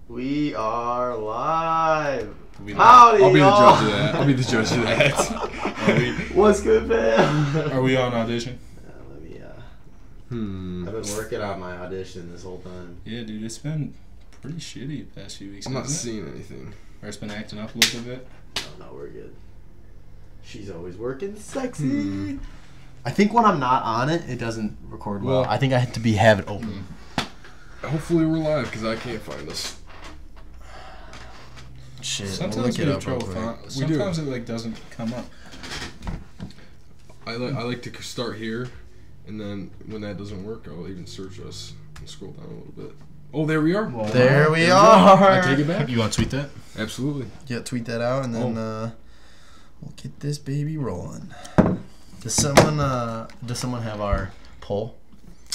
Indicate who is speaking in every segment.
Speaker 1: We are live.
Speaker 2: Howdy,
Speaker 1: I'll be the
Speaker 2: y'all.
Speaker 1: judge of that. I'll be the judge of that.
Speaker 2: What's good, fam?
Speaker 3: Are we on audition?
Speaker 1: Let me. I've been working on my audition this whole time.
Speaker 3: Yeah, dude, it's been pretty shitty the past few weeks.
Speaker 1: I'm not
Speaker 3: hasn't
Speaker 1: seeing anything.
Speaker 3: it? Or it's been acting up a little bit.
Speaker 1: No, we're good. She's always working sexy. I think when I'm not on it, it doesn't record well. I think I have to have it open.
Speaker 2: Hopefully we're live because I can't find us.
Speaker 1: Shit.
Speaker 3: Sometimes we have trouble finding. Sometimes it like doesn't come up.
Speaker 2: I like to start here, and then when that doesn't work, I'll even search us and scroll down a little bit. Oh, there we are.
Speaker 1: There we are.
Speaker 2: I take it back.
Speaker 3: You want to tweet that?
Speaker 2: Absolutely.
Speaker 1: Yeah, tweet that out, and then we'll get this baby rolling. Does someone have our poll?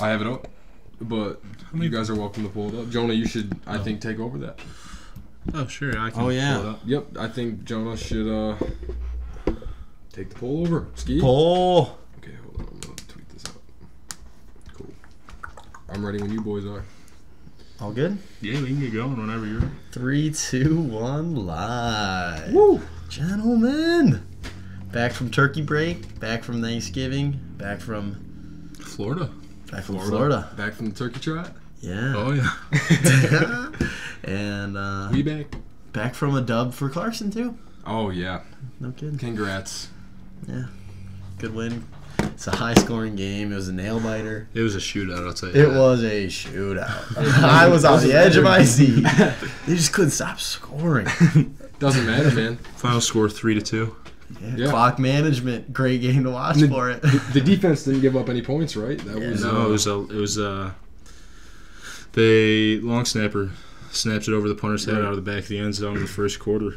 Speaker 2: I have it up, but you guys are welcome to pull it up. Jonah, you should, I think, take over that.
Speaker 3: Oh, sure. I can
Speaker 1: Oh, yeah.
Speaker 3: pull it up.
Speaker 2: Yep, I think Jonah should take the poll over. Ski?
Speaker 1: Poll.
Speaker 2: Okay, hold on. I'm going to tweet this out. Cool. I'm ready when you boys are.
Speaker 1: All good?
Speaker 3: Yeah, we can get going whenever you're.
Speaker 1: 3, 2, 1, live.
Speaker 2: Woo!
Speaker 1: Gentlemen. Back from turkey break, back from Thanksgiving, back from
Speaker 3: Florida.
Speaker 1: Florida.
Speaker 2: Back from the turkey trot?
Speaker 1: Yeah.
Speaker 3: Oh, yeah.
Speaker 1: And
Speaker 2: We back.
Speaker 1: back from a dub for Clarkson, too.
Speaker 2: Oh, yeah.
Speaker 1: No kidding.
Speaker 2: Congrats.
Speaker 1: Yeah. Good win. It's a high-scoring game. It was a nail-biter.
Speaker 3: It was a shootout, I'll tell you.
Speaker 1: It was a shootout. I was on the edge of my seat. They just couldn't stop scoring.
Speaker 2: Doesn't matter, man.
Speaker 3: Final score 3-2.
Speaker 2: Yeah.
Speaker 1: Clock management. Great game to watch for it.
Speaker 2: The defense didn't give up any points, right? That
Speaker 1: Yeah.
Speaker 2: was
Speaker 3: No, it was they long snapper snapped it over the punter's head
Speaker 2: Right.
Speaker 3: out of the back of the end zone in the first quarter.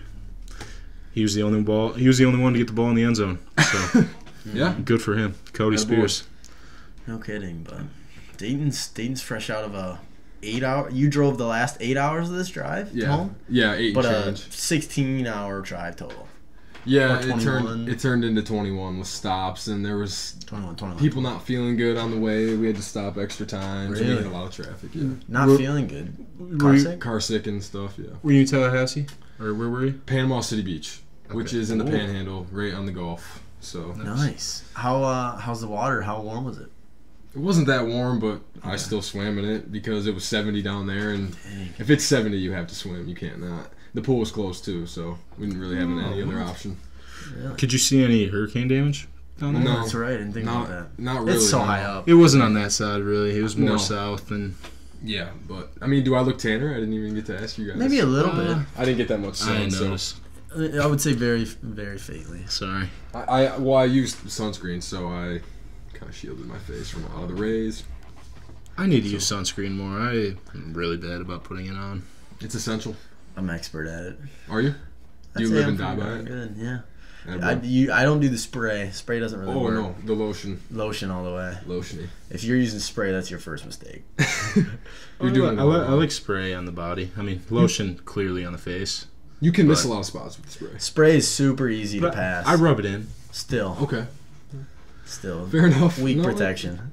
Speaker 3: He was the only one to get the ball in the end zone. So
Speaker 2: yeah.
Speaker 3: good for him, Cody
Speaker 2: Attaboy.
Speaker 3: Spears.
Speaker 1: No kidding, but Dayton's fresh out of a 8-hour. You drove the last 8 hours of this drive
Speaker 2: Yeah.
Speaker 1: home,
Speaker 2: Yeah, 8
Speaker 1: but
Speaker 2: and
Speaker 1: a
Speaker 2: change.
Speaker 1: 16-hour drive total.
Speaker 2: Yeah,
Speaker 1: or 21.
Speaker 2: it turned into 21 with stops, and there was
Speaker 1: 21.
Speaker 2: people not feeling good on the way. We had to stop extra times. We
Speaker 1: Really?
Speaker 2: had a lot of traffic. Yeah,
Speaker 1: Not
Speaker 3: Were-
Speaker 1: feeling good.
Speaker 3: were
Speaker 1: Car
Speaker 3: you-
Speaker 1: sick?
Speaker 2: car sick and stuff. Yeah,
Speaker 3: Were you in Tallahassee? Or where were you?
Speaker 2: Panama City Beach, which
Speaker 3: Okay.
Speaker 2: is in the
Speaker 1: Ooh.
Speaker 2: Panhandle, right on the Gulf. So
Speaker 1: Nice. How's the water? How warm was it?
Speaker 2: it wasn't that warm, but I
Speaker 1: Okay.
Speaker 2: still swam in it because it was 70 down there, and
Speaker 1: Dang.
Speaker 2: if it's 70, you have to swim. You can't not. The pool was closed too, so we didn't really have any other option.
Speaker 1: Really?
Speaker 3: Could you see any hurricane damage down there?
Speaker 2: No.
Speaker 1: That's right. I didn't think about that.
Speaker 2: Not really.
Speaker 1: It's so
Speaker 2: no.
Speaker 1: high up.
Speaker 3: It wasn't on that side, really. It was more
Speaker 2: No.
Speaker 3: south than.
Speaker 2: Yeah, but I mean, do I look tanner? I didn't even get to ask you guys.
Speaker 1: Maybe a little bit.
Speaker 2: I didn't get that much sun.
Speaker 3: I didn't
Speaker 2: so
Speaker 3: notice.
Speaker 1: I would say very, very faintly.
Speaker 3: Sorry.
Speaker 2: I used sunscreen, so I kind of shielded my face from all the rays.
Speaker 3: I need to use sunscreen more. I'm really bad about putting it on.
Speaker 2: It's essential.
Speaker 1: I'm expert at it.
Speaker 2: Are you?
Speaker 1: I'd
Speaker 2: You
Speaker 1: say
Speaker 2: live
Speaker 1: I'm
Speaker 2: and die
Speaker 1: pretty
Speaker 2: by
Speaker 1: darn
Speaker 2: it?
Speaker 1: Good, yeah.
Speaker 2: Edible.
Speaker 1: I don't do the spray. Spray doesn't really
Speaker 2: Oh
Speaker 1: work.
Speaker 2: no, the lotion,
Speaker 1: Lotion all the way.
Speaker 2: lotiony.
Speaker 1: If you're using spray, that's your first mistake.
Speaker 2: You're doing.
Speaker 3: I like spray on the body. I mean, lotion clearly on the face.
Speaker 2: You can miss
Speaker 3: but-
Speaker 2: a lot of spots with spray.
Speaker 1: Spray is super easy to pass.
Speaker 3: I rub it in.
Speaker 1: Still.
Speaker 2: Okay,
Speaker 1: Still.
Speaker 2: fair enough.
Speaker 1: Weak
Speaker 2: No,
Speaker 1: protection.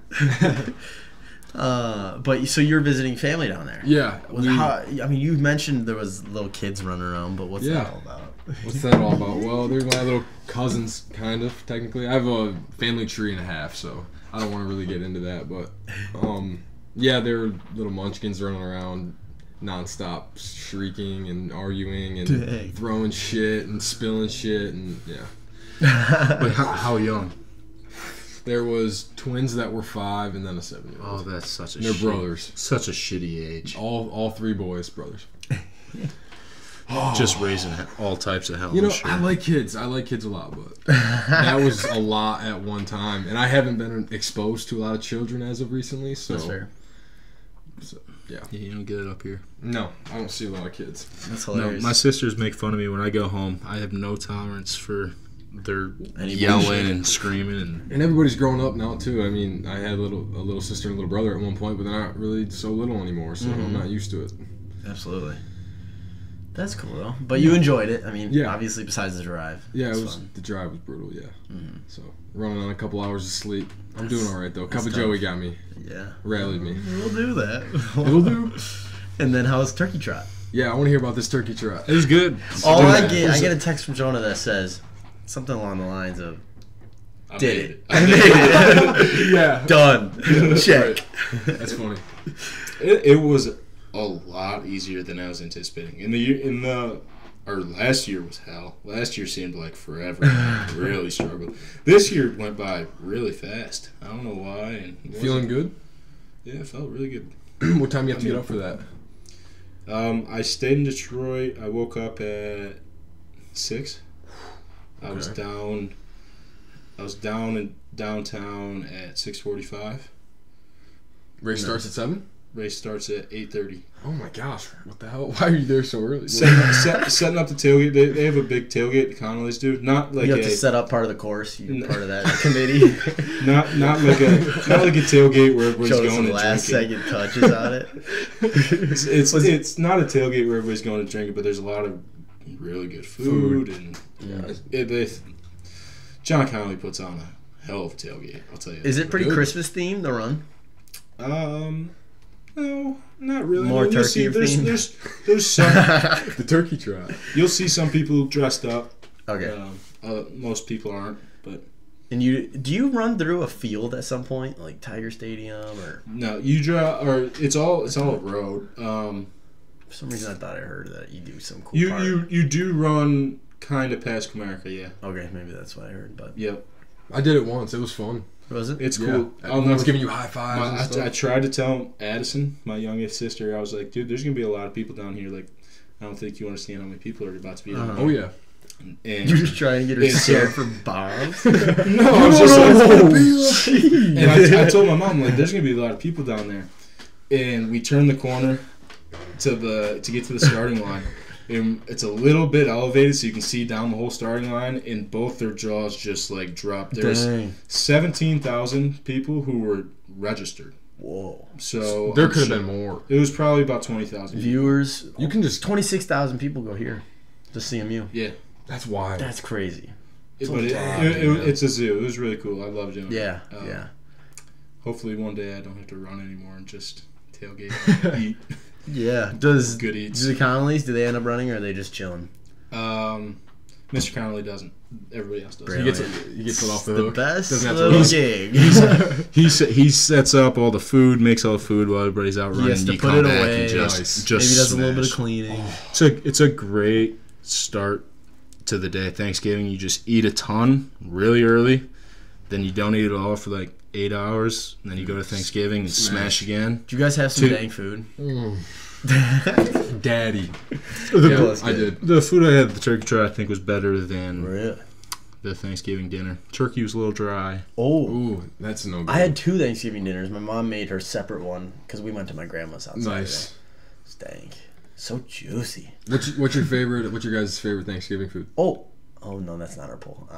Speaker 1: But so you're visiting family down there.
Speaker 2: Yeah.
Speaker 1: I mean, you mentioned there was little kids running around, but what's
Speaker 2: Yeah.
Speaker 1: that all about?
Speaker 2: What's that all about? Well, they're my little cousins, kind of, technically. I have a family tree and a half, so I don't want to really get into that. But, yeah, they're little munchkins running around nonstop, shrieking and arguing and
Speaker 1: Dang.
Speaker 2: throwing shit and spilling shit. And, yeah.
Speaker 3: Wait, how young?
Speaker 2: There was twins that were 5 and then a 7-year-old.
Speaker 3: Oh, that's such a.
Speaker 2: And they're brothers.
Speaker 3: Such a shitty age.
Speaker 2: All 3 boys, brothers.
Speaker 3: Just raising all types of hell.
Speaker 2: You know,
Speaker 3: I'm sure.
Speaker 2: I like kids. I like kids a lot, but that was a lot at one time. And I haven't been exposed to a lot of children as of recently, so...
Speaker 1: That's fair.
Speaker 3: Yeah, you don't get it up here.
Speaker 2: No, I don't see a lot of kids.
Speaker 1: That's
Speaker 3: No,
Speaker 1: hilarious.
Speaker 3: my sisters make fun of me when I go home. I have no tolerance for their
Speaker 1: Any
Speaker 3: yelling
Speaker 1: bullshit.
Speaker 3: and screaming and.
Speaker 2: And everybody's grown up now, too. I mean, I had a little sister and a little brother at one point, but they're not really so little anymore, so I'm not used to it.
Speaker 1: Absolutely. That's cool though. But you enjoyed it. I mean,
Speaker 2: Yeah.
Speaker 1: obviously besides the drive.
Speaker 2: Yeah,
Speaker 1: It's
Speaker 2: it was
Speaker 1: fun.
Speaker 2: the drive was brutal, yeah.
Speaker 1: Mhm.
Speaker 2: So, running on a couple hours of sleep. I'm doing all right, though. Cup of
Speaker 1: tough.
Speaker 2: Joey got me.
Speaker 1: Yeah.
Speaker 2: Rallied me.
Speaker 1: We'll do that.
Speaker 2: It'll do.
Speaker 1: And then how was Turkey Trot?
Speaker 2: Yeah, I want to hear about this turkey trot.
Speaker 3: It was good.
Speaker 1: I get a text from Jonah that says something along the lines of,
Speaker 4: I
Speaker 1: "Did
Speaker 4: made
Speaker 1: it?
Speaker 4: I made it.
Speaker 2: Yeah.
Speaker 1: Done. Check."
Speaker 2: That's funny.
Speaker 4: It was a lot easier than I was anticipating. Last year was hell. Last year seemed like forever. I really struggled. This year went by really fast. I don't know why. And
Speaker 2: Feeling good?
Speaker 4: Yeah, it felt really good.
Speaker 2: What time you have to get up for that?
Speaker 4: I stayed in Detroit. I woke up at 6. I was down in downtown at 6:45.
Speaker 2: Race starts at 7?
Speaker 4: Race starts at 8:30.
Speaker 2: Oh my gosh! What the hell? Why are you there so early?
Speaker 4: Setting up the tailgate. They have a big tailgate. The Connolly's do. Not like
Speaker 1: You have to set up part of the course. You're part of that committee.
Speaker 4: not like a tailgate where everybody's
Speaker 1: Showing
Speaker 4: going
Speaker 1: some
Speaker 4: to
Speaker 1: last
Speaker 4: drink.
Speaker 1: second touches on it.
Speaker 4: It's not a tailgate where everybody's going to drink it, but there's a lot of really good food. And John Connolly puts on a hell of a tailgate. I'll tell you.
Speaker 1: Is it pretty Christmas themed, the run?
Speaker 4: No, not really.
Speaker 1: More
Speaker 4: You'll see,
Speaker 1: turkey themed?
Speaker 4: There's some.
Speaker 2: The turkey trot.
Speaker 4: You'll see some people dressed up.
Speaker 1: Okay.
Speaker 4: Most people aren't, but
Speaker 1: And do you run through a field at some point, like Tiger Stadium, or
Speaker 4: no, you drive, or it's all a road.
Speaker 1: for some reason I thought I heard that you do some cool part.
Speaker 4: You do run kind of past Comerica, yeah.
Speaker 1: Okay, maybe that's what I heard, but
Speaker 4: Yep,
Speaker 2: I did it once. It was fun.
Speaker 1: was it?
Speaker 4: it's
Speaker 2: Yeah.
Speaker 4: cool.
Speaker 2: Everyone's giving you high fives and
Speaker 4: I
Speaker 2: stuff.
Speaker 4: tried to tell Addison, my youngest sister, I was like, dude, there's gonna be a lot of people down here. Like, I don't think you understand how many people are about to be down
Speaker 1: Uh-huh.
Speaker 4: here.
Speaker 2: Oh yeah.
Speaker 4: And
Speaker 1: You're just trying to get her
Speaker 4: It's,
Speaker 1: scared for bombs.
Speaker 4: no, I was just like, and I told my mom, like, there's gonna be a lot of people down there. And we turned the corner to get to the starting line. And it's a little bit elevated, so you can see down the whole starting line, and both their jaws just like dropped. There's
Speaker 1: Dang.
Speaker 4: 17,000 people who were registered.
Speaker 1: Whoa.
Speaker 4: So
Speaker 2: There
Speaker 4: I'm
Speaker 2: could have
Speaker 4: sure-
Speaker 2: been more.
Speaker 4: It was probably about 20,000.
Speaker 1: Viewers.
Speaker 2: You can just.
Speaker 1: 26,000 people go here to CMU.
Speaker 4: Yeah,
Speaker 2: That's wild.
Speaker 1: That's crazy.
Speaker 4: but it's a zoo. It was really cool. I love doing it.
Speaker 1: Yeah, yeah.
Speaker 4: Hopefully one day I don't have to run anymore and just tailgate and eat
Speaker 1: Yeah. Does
Speaker 4: good eats.
Speaker 1: the Connollys, do they end up running, or are they just chilling?
Speaker 4: Mr. Connolly doesn't. Everybody else does.
Speaker 1: Really?
Speaker 2: He gets it off the
Speaker 1: The
Speaker 2: hook.
Speaker 1: best
Speaker 2: Doesn't have to
Speaker 1: little
Speaker 2: run.
Speaker 1: gig.
Speaker 3: He sets up all the food, makes all the food while everybody's out running.
Speaker 1: He has to
Speaker 3: You
Speaker 1: put
Speaker 3: come
Speaker 1: it
Speaker 3: back
Speaker 1: away.
Speaker 3: and just
Speaker 2: Nice.
Speaker 3: just
Speaker 1: Maybe does a little bit of
Speaker 3: smash.
Speaker 1: cleaning.
Speaker 3: It's a great start to the day. Thanksgiving, you just eat a ton really early, then you don't eat it all for like 8 hours, and then you go to Thanksgiving and smash again.
Speaker 1: Do you guys have some
Speaker 3: Two-
Speaker 1: dang food?
Speaker 2: Daddy.
Speaker 1: Yeah,
Speaker 2: I did.
Speaker 3: The food I had at the turkey trot, I think, was better than
Speaker 1: Really?
Speaker 3: the Thanksgiving dinner. Turkey was a little dry.
Speaker 1: Oh.
Speaker 2: Ooh, that's no good.
Speaker 1: I had 2 Thanksgiving dinners. My mom made her separate one because we went to my grandma's house.
Speaker 2: Nice.
Speaker 1: Dang. So juicy.
Speaker 2: What's your favorite? What's your guys' favorite Thanksgiving food?
Speaker 1: Oh no, that's not our poll.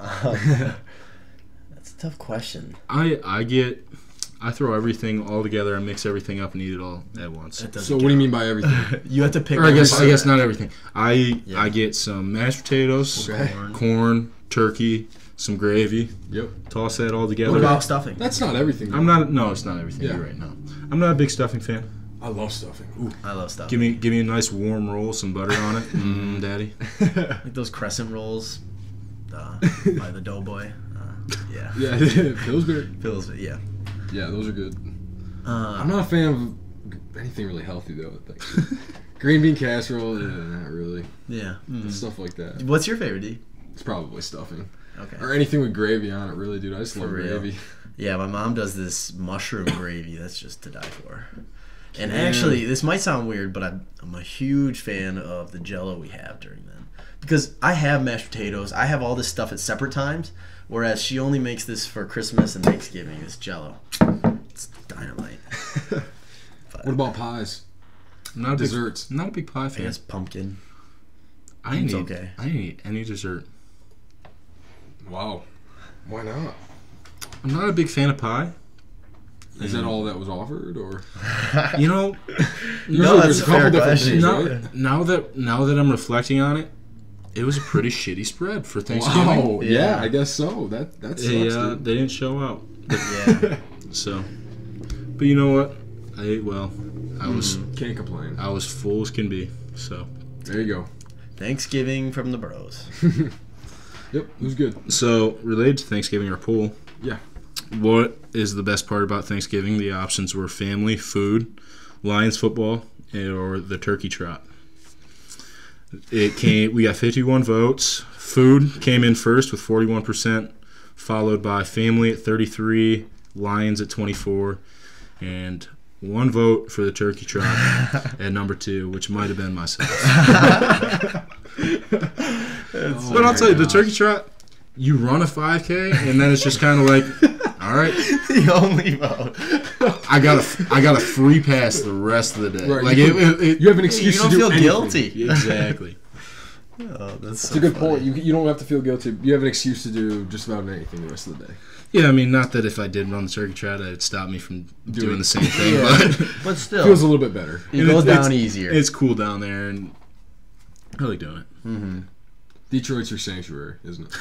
Speaker 1: That's a tough question.
Speaker 3: I throw everything all together. I mix everything up and eat it all at once.
Speaker 1: That doesn't
Speaker 2: So what do you
Speaker 1: count.
Speaker 2: mean by everything?
Speaker 1: You have to pick.
Speaker 3: Or I guess
Speaker 1: every-
Speaker 3: not everything. I
Speaker 1: Yeah.
Speaker 3: get some mashed potatoes,
Speaker 2: Okay.
Speaker 3: corn, turkey, some gravy.
Speaker 2: Yep.
Speaker 3: Toss that all together.
Speaker 1: What about stuffing?
Speaker 2: That's not everything.
Speaker 3: I'm not. No, it's not everything.
Speaker 2: Yeah.
Speaker 3: You're right. No, I'm not a big stuffing fan.
Speaker 2: I love stuffing. Ooh.
Speaker 1: I love stuffing.
Speaker 3: Give me a nice warm roll, some butter on it, daddy.
Speaker 1: Like those crescent rolls by the Doughboy. Yeah.
Speaker 2: Yeah, Pillsbury.
Speaker 1: Feels yeah.
Speaker 2: Yeah, those are good. I'm not a fan of anything really healthy though. I think. Green bean casserole, not really.
Speaker 1: Yeah.
Speaker 2: Stuff like that.
Speaker 1: What's your favorite, D?
Speaker 2: It's probably stuffing.
Speaker 1: Okay.
Speaker 2: Or anything with gravy on it, really, dude. I just love
Speaker 1: real.
Speaker 2: gravy.
Speaker 1: Yeah, my mom does this mushroom gravy. That's just to die for. And
Speaker 2: Yeah.
Speaker 1: actually, this might sound weird, but I'm a huge fan of the Jello we have during then, because I have mashed potatoes. I have all this stuff at separate times, whereas she only makes this for Christmas and Thanksgiving. This Jello, it's dynamite.
Speaker 2: What about pies?
Speaker 3: I'm not a big,
Speaker 2: Desserts.
Speaker 3: I'm not a big pie
Speaker 1: I
Speaker 3: fan.
Speaker 1: guess pumpkin.
Speaker 3: I ain't
Speaker 1: It's
Speaker 3: eat,
Speaker 1: okay.
Speaker 3: I ain't eat any dessert.
Speaker 2: Wow. Why not?
Speaker 3: I'm not a big fan of pie.
Speaker 2: Is that all that was offered, or
Speaker 3: You know,
Speaker 1: No, that's
Speaker 2: there's
Speaker 1: a fair
Speaker 2: different
Speaker 1: question.
Speaker 2: things,
Speaker 3: now,
Speaker 2: right?
Speaker 3: now that I'm reflecting on it, it was a pretty shitty spread for Thanksgiving.
Speaker 2: Wow. Yeah,
Speaker 1: Yeah.
Speaker 2: I guess so. That sucks,
Speaker 3: They,
Speaker 2: dude.
Speaker 3: they didn't show out.
Speaker 1: Yeah.
Speaker 3: So, but you know what? I ate well.
Speaker 2: Can't complain.
Speaker 3: I was full as can be. So
Speaker 2: There you go.
Speaker 1: Thanksgiving from the bros.
Speaker 2: Yep, it was good.
Speaker 3: So related to Thanksgiving, our poll.
Speaker 2: Yeah.
Speaker 3: What is the best part about Thanksgiving? The options were family, food, Lions football, or the turkey trot. We got 51 votes. Food came in first with 41%, followed by family at 33, Lions at 24, and one vote for the turkey trot at number 2, which might have been myself. But I'll tell you, the turkey trot, you run a 5K, and then it's just kind of like, all right.
Speaker 1: The only vote.
Speaker 3: I got a free pass the rest of the day.
Speaker 2: Right.
Speaker 3: Like
Speaker 2: You have an excuse
Speaker 1: You don't
Speaker 2: to do
Speaker 1: feel
Speaker 2: anything.
Speaker 1: guilty.
Speaker 3: Exactly.
Speaker 1: Oh, that's
Speaker 2: It's a good point. You don't have to feel guilty. You have an excuse to do just about anything the rest of the day.
Speaker 3: Yeah, I mean, not that if I did run the turkey trot, it'd stop me from doing the same thing,
Speaker 1: Yeah.
Speaker 3: but
Speaker 1: But still,
Speaker 2: Feels a little bit better.
Speaker 1: it goes down easier.
Speaker 3: it's cool down there, and I like doing it.
Speaker 1: Mm-hmm.
Speaker 2: Detroit's your sanctuary, isn't it?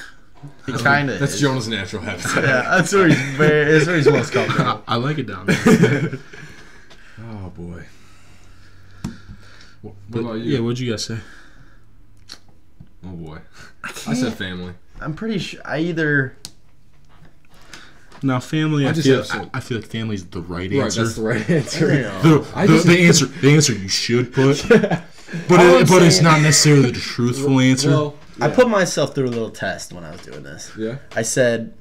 Speaker 1: It kind of
Speaker 2: That's
Speaker 1: is.
Speaker 2: Jonah's natural habitat.
Speaker 1: Yeah, that's where he's most comfortable.
Speaker 3: I like it down there.
Speaker 2: Oh boy. What
Speaker 3: But,
Speaker 2: about you?
Speaker 3: yeah, what'd you guys say?
Speaker 2: Oh boy. I said family.
Speaker 1: I'm pretty sure I either.
Speaker 3: Now, family,
Speaker 2: I
Speaker 3: I
Speaker 2: just
Speaker 3: feel,
Speaker 2: have some-
Speaker 3: I feel like family's the right
Speaker 2: Right,
Speaker 3: answer.
Speaker 2: that's the right answer.
Speaker 3: The answer you should put,
Speaker 1: I
Speaker 3: but
Speaker 1: would
Speaker 3: it's
Speaker 1: say-
Speaker 3: not necessarily the truthful answer.
Speaker 2: Well,
Speaker 1: I put myself through a little test when I was doing this.
Speaker 2: yeah.
Speaker 1: I said,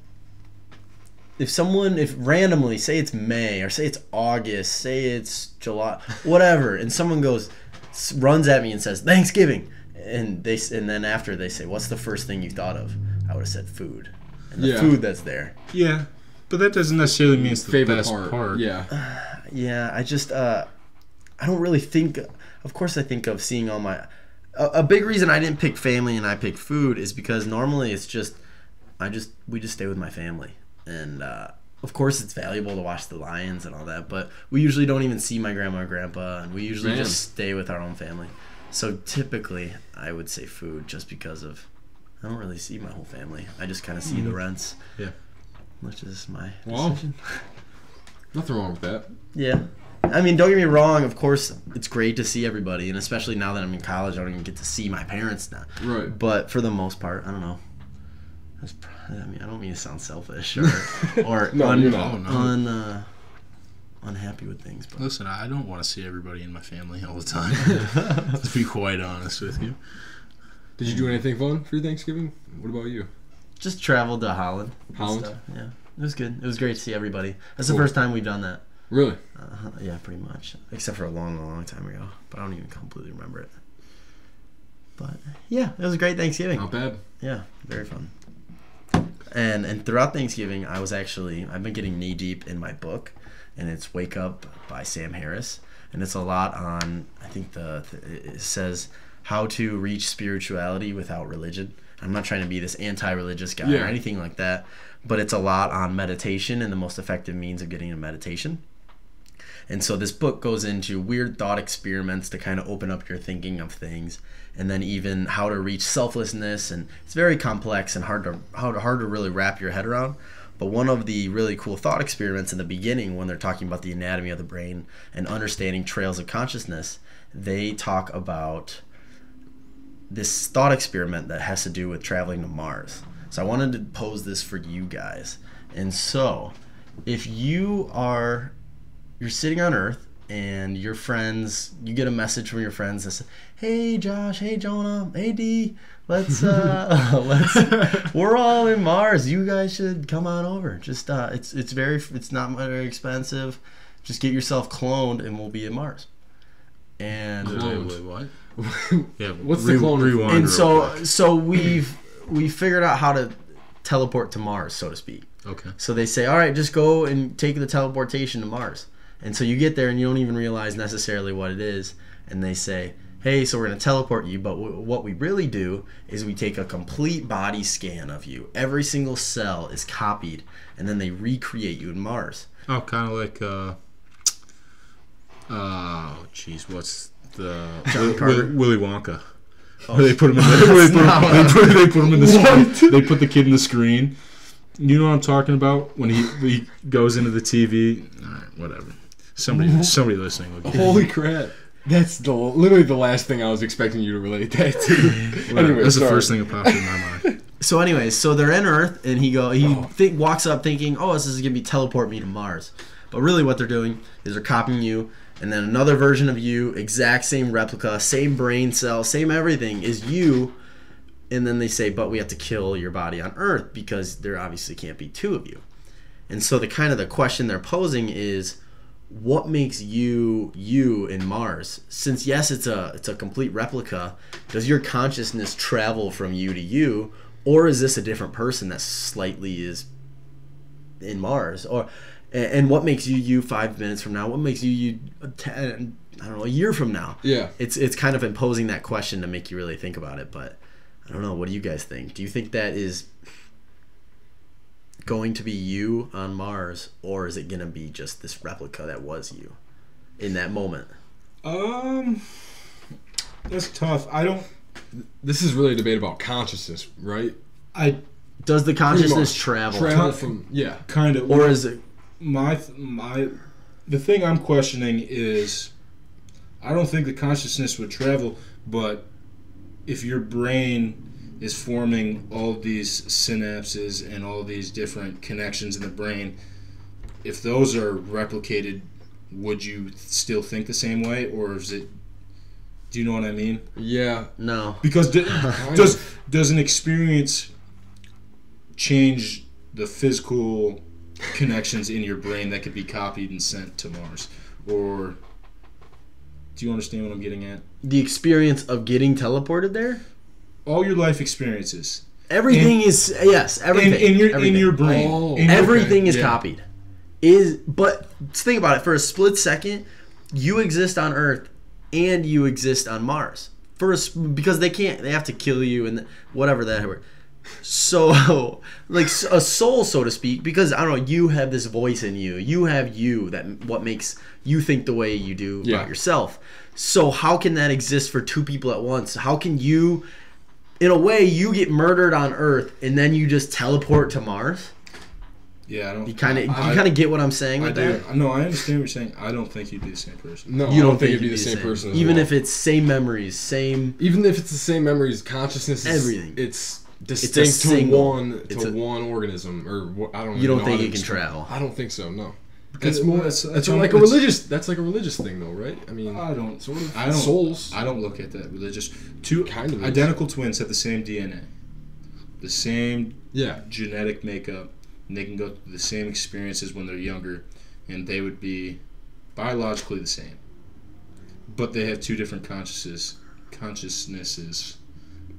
Speaker 1: if randomly, say it's May or say it's August, say it's July, whatever, and someone runs at me and says Thanksgiving, and then after they say, what's the first thing you thought of? I would have said food, and the
Speaker 2: Yeah.
Speaker 1: food that's there.
Speaker 3: Yeah, but that doesn't necessarily mean it's the
Speaker 2: Favorite
Speaker 3: best
Speaker 2: part.
Speaker 3: part.
Speaker 2: Yeah.
Speaker 1: Yeah, I just I don't really think. Of course, I think of seeing all my. A big reason I didn't pick family and I picked food is because normally it's just we just stay with my family, and of course it's valuable to watch the Lions and all that, but we usually don't even see my grandma or grandpa, and we usually just stay with our own family. So typically I would say food, just because of I don't really see my whole family. I just kind of see the rents.
Speaker 3: Yeah.
Speaker 1: Which is my
Speaker 2: Well,
Speaker 1: decision.
Speaker 2: nothing wrong with that.
Speaker 1: Yeah. I mean, don't get me wrong. Of course, it's great to see everybody, and especially now that I'm in college, I don't even get to see my parents now.
Speaker 2: Right.
Speaker 1: But for the most part, I don't know. I don't mean to sound selfish or
Speaker 2: No, you're not.
Speaker 1: unhappy with things. But
Speaker 3: Listen, I don't want to see everybody in my family all the time. To be quite honest with you.
Speaker 2: Did you do anything fun for your Thanksgiving? What about you?
Speaker 1: just traveled to Holland. and
Speaker 2: Holland?
Speaker 1: stuff. Yeah, it was good. It was great to see everybody. That's
Speaker 2: Cool.
Speaker 1: the first time we've done that.
Speaker 2: Really?
Speaker 1: Yeah, pretty much. Except for a long, long time ago. But I don't even completely remember it. But yeah, it was a great Thanksgiving.
Speaker 2: Not bad.
Speaker 1: Yeah, very fun. And throughout Thanksgiving, I've been getting knee deep in my book, and it's Wake Up by Sam Harris, and it's a lot on, I think it says how to reach spirituality without religion. I'm not trying to be this anti-religious guy or anything like that, but it's a lot on meditation and the most effective means of getting into meditation. And so this book goes into weird thought experiments to kind of open up your thinking of things, and then even how to reach selflessness. And it's very complex and hard to really wrap your head around. But one of the really cool thought experiments in the beginning, when they're talking about the anatomy of the brain and understanding trails of consciousness, they talk about this thought experiment that has to do with traveling to Mars. So I wanted to pose this for you guys. And so, if you're sitting on Earth and your friends, you get a message from your friends that says, "Hey Josh, hey Jonah, hey D, let's we're all in Mars. You guys should come on over. Just it's not very expensive. Just get yourself cloned and we'll be in Mars." And
Speaker 3: Wait, what? Yeah,
Speaker 2: What's the clone?
Speaker 3: rewind
Speaker 1: and
Speaker 3: real quick.
Speaker 1: so we figured out how to teleport to Mars, so to speak.
Speaker 3: Okay.
Speaker 1: So they say, all right, just go and take the teleportation to Mars. And so you get there and you don't even realize necessarily what it is. And they say, hey, so we're going to teleport you. But what we really do is we take a complete body scan of you. Every single cell is copied. And then they recreate you in Mars.
Speaker 3: Oh, kind of like, what's the
Speaker 1: John Carter?
Speaker 3: Willy Wonka? Where they put him in the they put him in the screen. They put the kid in the screen. You know what I'm talking about when he goes into the TV. All right, whatever. Somebody listening will get it.
Speaker 2: Holy crap. That's literally the last thing I was expecting you to relate that to. Anyway,
Speaker 3: That's the
Speaker 2: sorry.
Speaker 3: first thing that popped in my mind.
Speaker 1: So anyways, so they're in Earth, and he walks up thinking, oh, this is going to be teleport me to Mars. But really what they're doing is they're copying you, and then another version of you, exact same replica, same brain cell, same everything, is you. And then they say, but we have to kill your body on Earth because there obviously can't be two of you. And so the question they're posing is, what makes you in Mars? Since yes, it's a complete replica, does your consciousness travel from you to you, or is this a different person that slightly is in Mars? And what makes you 5 minutes from now? What makes you 10, I don't know, a year from now?
Speaker 2: Yeah.
Speaker 1: It's kind of imposing that question to make you really think about it. But I don't know. What do you guys think? Do you think that is going to be you on Mars, or is it going to be just this replica that was you in that moment?
Speaker 4: That's tough.
Speaker 2: This is really a debate about consciousness, right?
Speaker 1: Does the consciousness travel
Speaker 2: from
Speaker 4: kind of,
Speaker 1: or is it
Speaker 4: the thing I'm questioning is, I don't think the consciousness would travel, but if your brain is forming all these synapses and all these different connections in the brain, if those are replicated, would you still think the same way, or is it? Do you know what I mean?
Speaker 2: Yeah.
Speaker 1: no?
Speaker 4: Because does an experience change the physical connections in your brain that could be copied and sent to Mars? Or do you understand what I'm getting at?
Speaker 1: The experience of getting teleported there?
Speaker 4: All your life experiences.
Speaker 1: Everything is everything
Speaker 4: in your brain.
Speaker 2: Oh.
Speaker 1: Everything is
Speaker 2: Yeah.
Speaker 1: copied. But think about it. For a split second, you exist on Earth and you exist on Mars. Because they have to kill you and whatever that word. So, like a soul, so to speak, because I don't know, you have this voice in you. You have what makes you think the way you do about yourself. So how can that exist for two people at once? How can you, in a way, you get murdered on Earth and then you just teleport to Mars?
Speaker 4: Yeah, I don't.
Speaker 1: You kind of get what I'm saying with that?
Speaker 4: No, I understand what you're saying. I don't think you'd be the same person.
Speaker 2: No,
Speaker 1: You
Speaker 2: I
Speaker 1: don't
Speaker 2: think
Speaker 1: think
Speaker 2: it'd be
Speaker 1: you'd
Speaker 2: the same person. As
Speaker 1: even
Speaker 2: well.
Speaker 1: if it's same memories, same.
Speaker 2: Even if it's the same memories, consciousness is
Speaker 1: Everything.
Speaker 2: It's
Speaker 1: a
Speaker 2: distinct
Speaker 1: single-
Speaker 2: one organism, or I don't.
Speaker 1: You don't
Speaker 2: know
Speaker 1: think
Speaker 2: how
Speaker 1: it
Speaker 2: to
Speaker 1: can
Speaker 2: describe-
Speaker 1: travel?
Speaker 2: I don't think so. No.
Speaker 4: Because
Speaker 2: That's more.
Speaker 4: that's
Speaker 2: That's
Speaker 4: what
Speaker 2: like a
Speaker 4: it's-
Speaker 2: religious. That's like a religious thing, though, right? I mean,
Speaker 4: I don't.
Speaker 2: sort of.
Speaker 4: I don't.
Speaker 2: Souls.
Speaker 4: I don't look at that religious. Two
Speaker 2: Kind of is.
Speaker 4: identical twins have the same DNA, the same
Speaker 2: Yeah.
Speaker 4: genetic makeup, and they can go through the same experiences when they're younger, and they would be biologically the same. But they have two different consciousnesses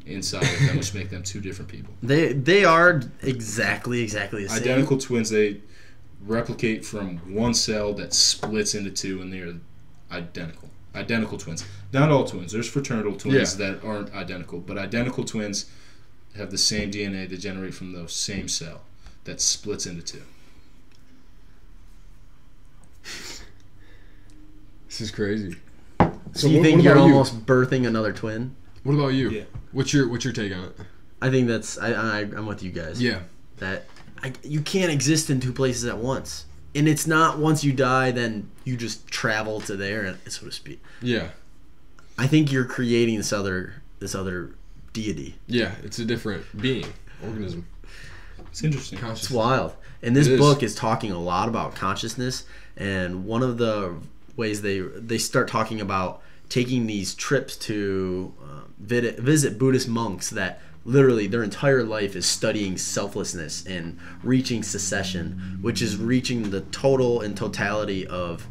Speaker 4: inside of them, which make them two different people.
Speaker 1: They are exactly the same.
Speaker 4: Identical twins, they replicate from one cell that splits into two, and they're identical. Identical twins. Not all twins. There's fraternal twins that aren't identical, but identical twins have the same DNA that generate from the same cell that splits into two.
Speaker 2: This is crazy.
Speaker 1: So you think you're almost birthing another twin?
Speaker 2: What about you?
Speaker 4: Yeah.
Speaker 2: What's your take on it?
Speaker 1: I think that's I'm with you guys.
Speaker 2: Yeah.
Speaker 1: That you can't exist in two places at once, and it's not once you die then you just travel to there, so to speak.
Speaker 2: Yeah.
Speaker 1: I think you're creating this other deity.
Speaker 2: Yeah. It's a different being, organism.
Speaker 4: It's interesting.
Speaker 1: It's wild. And this
Speaker 2: It is.
Speaker 1: book is talking a lot about consciousness, and one of the ways they start talking about taking these trips to visit Buddhist monks that literally their entire life is studying selflessness and reaching cessation, which is reaching the total and totality of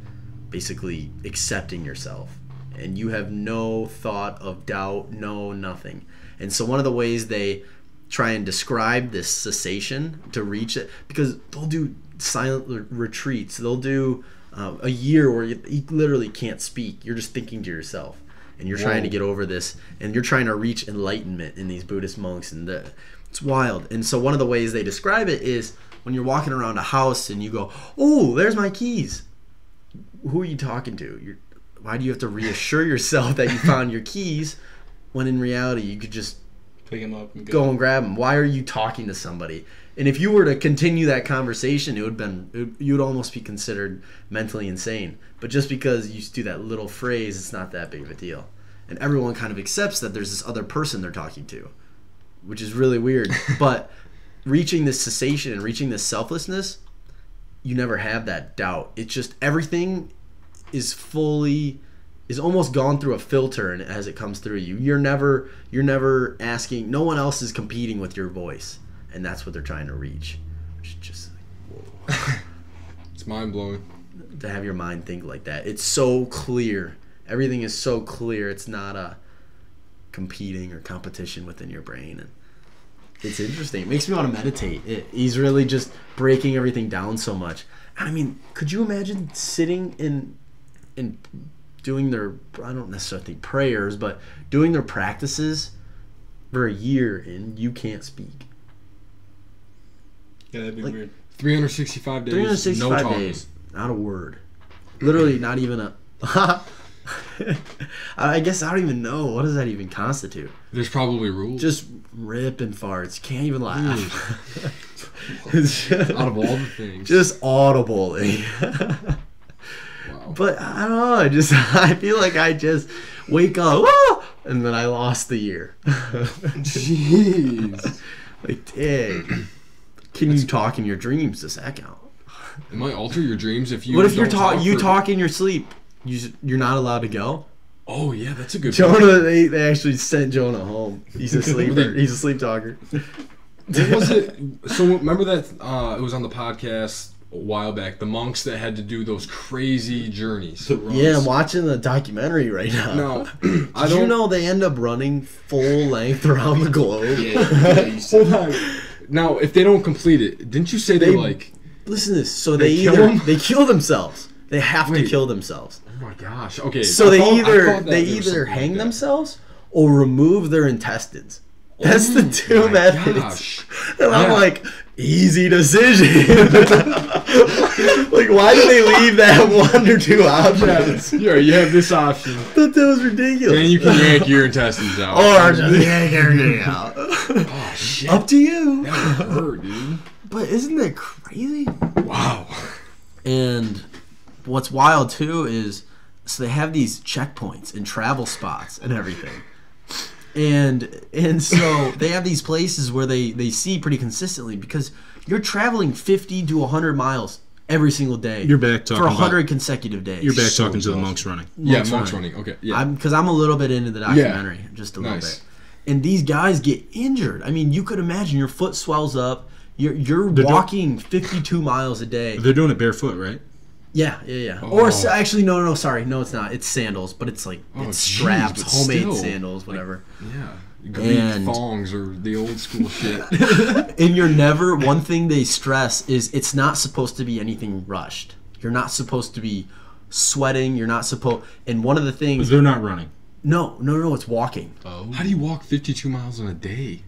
Speaker 1: basically accepting yourself. And you have no thought of doubt, no nothing. And so one of the ways they try and describe this cessation to reach it, because they'll do silent retreats, they'll do a year where you literally can't speak, you're just thinking to yourself, and you're trying to get over this, and you're trying to reach enlightenment in these Buddhist monks, and it's wild. And so one of the ways they describe it is when you're walking around a house and you go, oh, there's my keys. Who are you talking to? Why do you have to reassure yourself that you found your keys when in reality you could just
Speaker 4: Pick him up and
Speaker 1: go and grab them? Why are you talking to somebody? And if you were to continue that conversation, you would almost be considered mentally insane. But just because you do that little phrase, it's not that big of a deal. And everyone kind of accepts that there's this other person they're talking to, which is really weird. But reaching this cessation and reaching this selflessness, you never have that doubt. It's just everything is almost gone through a filter, and as it comes through you, you're never asking. No one else is competing with your voice, and that's what they're trying to reach. Which is just like, whoa.
Speaker 2: It's mind blowing
Speaker 1: To have your mind think like that. It's so clear. Everything is so clear. It's not a competing or competition within your brain, and it's interesting. It makes me want to meditate. He's really just breaking everything down so much. I mean, could you imagine sitting in doing their, I don't necessarily think prayers, but doing their practices for a year and you can't speak?
Speaker 4: Yeah, that'd be weird.
Speaker 2: 365 days.
Speaker 1: 365
Speaker 2: no talking.
Speaker 1: days, not a word. Literally, not even a. I guess I don't even know. What does that even constitute?
Speaker 2: There's probably rules.
Speaker 1: Just ripping farts. Can't even laugh.
Speaker 2: Out of all the things.
Speaker 1: Just audibly.
Speaker 2: Wow.
Speaker 1: But I don't know. I feel like I just wake up, "Ah!" and then I lost the year.
Speaker 2: Jeez.
Speaker 1: Like, dang. Can you talk in your dreams? Does that count?
Speaker 2: It might alter your dreams if you.
Speaker 1: What if you
Speaker 2: don't
Speaker 1: talk in your sleep? You're not allowed to go.
Speaker 2: Oh yeah, that's a good.
Speaker 1: Jonah, they actually sent Jonah home. He's a sleeper. He's a sleep talker.
Speaker 2: What was it? So remember that it was on the podcast a while back. The monks that had to do those crazy journeys.
Speaker 1: Yeah, I'm watching the documentary right now.
Speaker 2: No,
Speaker 1: Did you know they end up running full length around the globe?
Speaker 4: Yeah.
Speaker 2: Hold on. Now, if they don't complete it, didn't you say they like?
Speaker 1: Listen to this. So
Speaker 2: They
Speaker 1: they
Speaker 2: kill
Speaker 1: either
Speaker 2: them?
Speaker 1: they kill themselves. They have to
Speaker 2: Wait.
Speaker 1: kill themselves.
Speaker 2: Oh my gosh. Okay.
Speaker 1: So
Speaker 2: I
Speaker 1: they
Speaker 2: thought that
Speaker 1: either
Speaker 2: there was
Speaker 1: either
Speaker 2: something
Speaker 1: hang
Speaker 2: like that.
Speaker 1: themselves or remove their intestines. That's the
Speaker 2: Oh
Speaker 1: two
Speaker 2: my
Speaker 1: methods.
Speaker 2: gosh.
Speaker 1: And I'm
Speaker 2: Yeah.
Speaker 1: like, easy decision. Like, why did they leave that one or two options?
Speaker 2: Yeah, you have this option.
Speaker 1: I thought that was ridiculous.
Speaker 2: Then you can yank your intestines out.
Speaker 1: Or just yank everything out.
Speaker 2: Oh shit.
Speaker 1: Up to you.
Speaker 2: That would hurt, dude.
Speaker 1: But isn't that crazy?
Speaker 2: Wow.
Speaker 1: And what's wild too is, so they have these checkpoints and travel spots and everything. And so they have these places where they see pretty consistently, because you're traveling 50 to 100 miles every single day.
Speaker 3: You're back talking
Speaker 1: for
Speaker 3: about-
Speaker 1: 100 consecutive days.
Speaker 3: You're back talking to the monks running.
Speaker 2: Yeah, monks running. Okay. Yeah.
Speaker 1: Because I'm a little bit into the documentary, just a little
Speaker 2: Nice.
Speaker 1: bit. And these guys get injured. I mean, you could imagine your foot swells up. You're
Speaker 3: They're
Speaker 1: walking 52 miles a day.
Speaker 3: They're doing it barefoot, right?
Speaker 1: Yeah.
Speaker 2: Oh.
Speaker 1: Or actually, no, sorry, no, it's not. It's sandals, but it's like
Speaker 2: Oh,
Speaker 1: it's
Speaker 2: geez,
Speaker 1: straps,
Speaker 2: but
Speaker 1: homemade
Speaker 2: still,
Speaker 1: sandals, whatever.
Speaker 2: Yeah. Greek
Speaker 1: And-
Speaker 2: thongs or the old school shit.
Speaker 1: And you're never. One thing they stress is it's not supposed to be anything rushed. You're not supposed to be sweating. You're not supposed. And one of the things.
Speaker 3: They're not running.
Speaker 1: No, it's walking.
Speaker 3: Oh.
Speaker 2: How do you walk 52 miles in a day?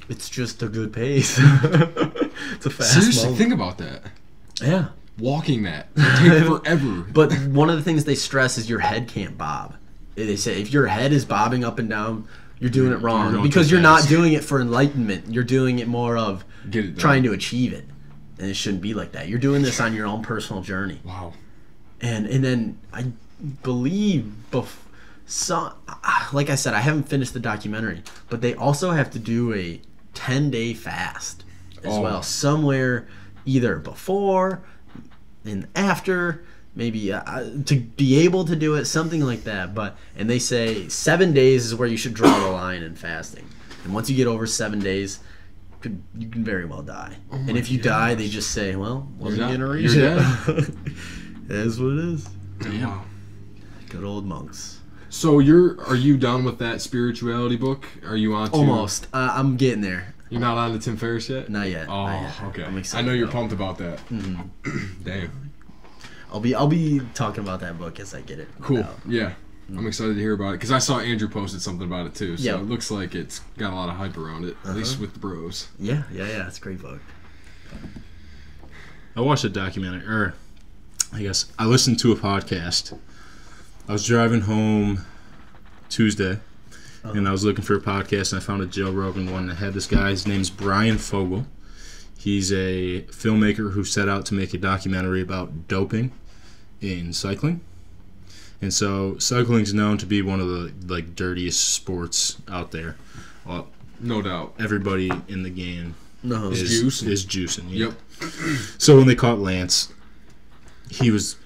Speaker 1: It's just a good pace. It's a fast.
Speaker 2: Seriously,
Speaker 1: moment.
Speaker 2: think about that.
Speaker 1: Yeah.
Speaker 2: Walking that would take forever.
Speaker 1: But one of the things they stress is your head can't bob. They say if your head is bobbing up and down, you're doing it
Speaker 3: You're
Speaker 1: wrong,
Speaker 3: going
Speaker 1: because
Speaker 3: too
Speaker 1: you're not
Speaker 3: fast.
Speaker 1: doing it for enlightenment. You're doing it more of
Speaker 2: Get it done.
Speaker 1: trying to achieve it, and it shouldn't be like that. You're doing this on your own personal journey.
Speaker 2: Wow.
Speaker 1: And then I believe like I said, I haven't finished the documentary, but they also have to do a 10-day fast as
Speaker 2: Oh.
Speaker 1: well, somewhere either before and after, maybe to be able to do it, something like that. And they say 7 days is where you should draw the line in fasting, and once you get over 7 days, you can very well die. And if you die, they just say, well, wasn't
Speaker 2: You're
Speaker 1: gonna
Speaker 2: dead.
Speaker 1: reach
Speaker 2: You're
Speaker 1: it. It is what it is.
Speaker 2: Wow.
Speaker 1: Good old monks.
Speaker 2: So are you done with that spirituality book? Are you on to
Speaker 1: Almost. I'm getting there.
Speaker 2: You're not on to Tim Ferriss yet?
Speaker 1: Not yet.
Speaker 2: Oh,
Speaker 1: not yet.
Speaker 2: okay.
Speaker 1: I'm
Speaker 2: I
Speaker 1: excited.
Speaker 2: know you're
Speaker 1: though.
Speaker 2: pumped about that.
Speaker 1: Mm-hmm.
Speaker 2: Damn.
Speaker 1: I'll be talking about that book as I get it.
Speaker 2: Cool.
Speaker 1: out.
Speaker 2: Yeah. I'm excited to hear about it because I saw Andrew posted something about it too. So
Speaker 1: Yeah.
Speaker 2: it looks like it's got a lot of hype around it, at least with the bros.
Speaker 1: Yeah. It's a great book.
Speaker 3: I watched a documentary, or I guess I listened to a podcast. I was driving home Tuesday, and I was looking for a podcast, and I found a Joe Rogan one that had this guy. His name's Brian Fogel. He's a filmmaker who set out to make a documentary about doping in cycling. And so cycling is known to be one of the like dirtiest sports out there. Well,
Speaker 2: No doubt.
Speaker 3: everybody in the game
Speaker 1: No.
Speaker 3: is
Speaker 2: juicing.
Speaker 3: juicing. Yeah.
Speaker 2: Yep.
Speaker 3: So when they caught Lance, he was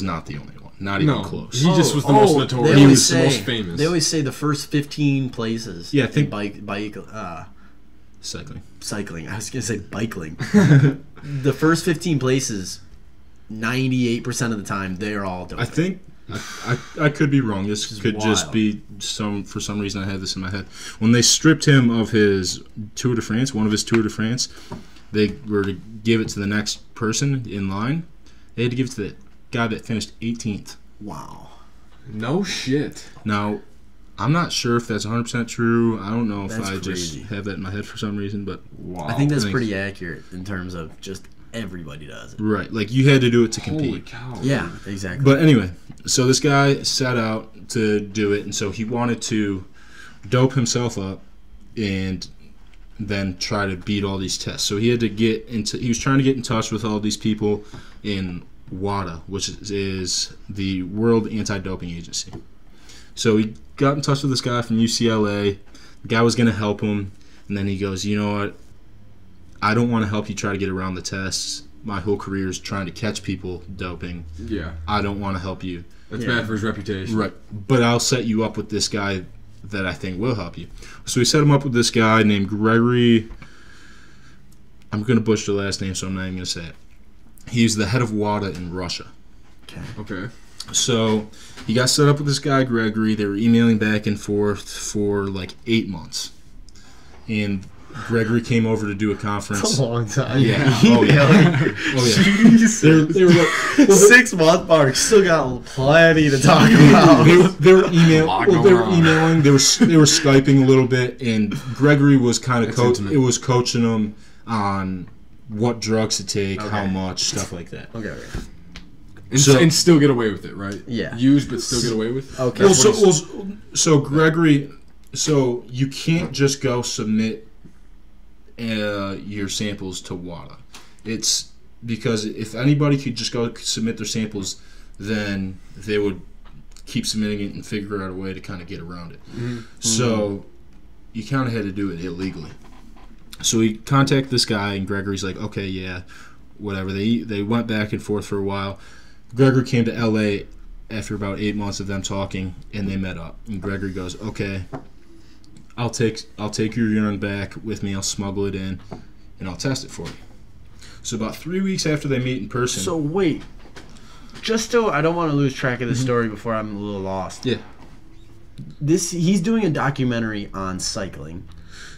Speaker 3: not the only one. Not even
Speaker 2: No,
Speaker 3: close.
Speaker 2: he just was the most notorious.
Speaker 1: They
Speaker 2: He
Speaker 1: always
Speaker 2: was the
Speaker 1: say,
Speaker 2: most famous.
Speaker 1: They always say the first 15 places.
Speaker 3: Yeah, I think-
Speaker 1: in
Speaker 3: Cycling.
Speaker 1: cycling. I was gonna say bikeling. The first 15 places, 98% of the time, they're all doping.
Speaker 3: I think I could be wrong. This
Speaker 1: is
Speaker 3: could just
Speaker 1: wild.
Speaker 3: be for some reason I had this in my head. When they stripped him of his Tour de France, one of his Tour de France, they were to give it to the next person in line. They had to give it to the guy that finished 18th.
Speaker 1: Wow.
Speaker 2: No shit.
Speaker 3: Now, I'm not sure if that's 100% true. I don't know if
Speaker 1: That's
Speaker 3: I
Speaker 1: crazy.
Speaker 3: just have that in my head for some reason, but
Speaker 2: Wow.
Speaker 1: I think that's
Speaker 3: Thanks.
Speaker 1: pretty accurate in terms of just everybody does it.
Speaker 3: right, like you had to do it to compete.
Speaker 2: Holy cow.
Speaker 1: Yeah, exactly.
Speaker 3: But anyway, so this guy set out to do it, and so he wanted to dope himself up and then try to beat all these tests. So he had to he was trying to get in touch with all these people in WADA, which is the World Anti-Doping Agency. So he got in touch with this guy from UCLA. The guy was going to help him, and then he goes, you know what? I don't want to help you try to get around the tests. My whole career is trying to catch people doping.
Speaker 2: Yeah.
Speaker 3: I don't want to help you.
Speaker 2: That's
Speaker 1: Yeah.
Speaker 2: bad for his reputation.
Speaker 3: Right. But I'll set you up with this guy that I think will help you. So we set him up with this guy named Gregory. I'm going to butcher the last name, so I'm not even going to say it. He's the head of WADA in Russia.
Speaker 1: Okay.
Speaker 2: Okay.
Speaker 3: So he got set up with this guy, Gregory. They were emailing back and forth for like 8 months. And Gregory came over to do a conference.
Speaker 1: That's a long time.
Speaker 3: Yeah. Oh, yeah. Oh, yeah. They were like,
Speaker 1: 6 month mark. Still got plenty to talk about.
Speaker 3: they were emailing.
Speaker 2: Lot
Speaker 3: Well, they were
Speaker 2: going on.
Speaker 3: emailing. They were skyping a little bit, and Gregory was kind of
Speaker 2: That's intimate.
Speaker 3: coaching them on what drugs to take, how
Speaker 1: Okay.
Speaker 3: much, stuff like that.
Speaker 1: Okay.
Speaker 2: And still get away with it, right?
Speaker 1: Yeah.
Speaker 2: Use but still get away with it?
Speaker 1: Okay.
Speaker 3: Well, so Gregory, so you can't just go submit your samples to WADA. It's because if anybody could just go submit their samples, then they would keep submitting it and figure out a way to kind of get around it. So you kind of had to do it illegally. So we contact this guy, and Gregory's like, okay, yeah, whatever. They went back and forth for a while. Gregory came to LA after about 8 months of them talking, and they met up. And Gregory goes, okay, I'll take your urine back with me. I'll smuggle it in, and I'll test it for you. So about 3 weeks after they meet in person.
Speaker 1: So wait, just so I don't want to lose track of the story before I'm a little lost.
Speaker 3: Yeah.
Speaker 1: He's doing a documentary on cycling,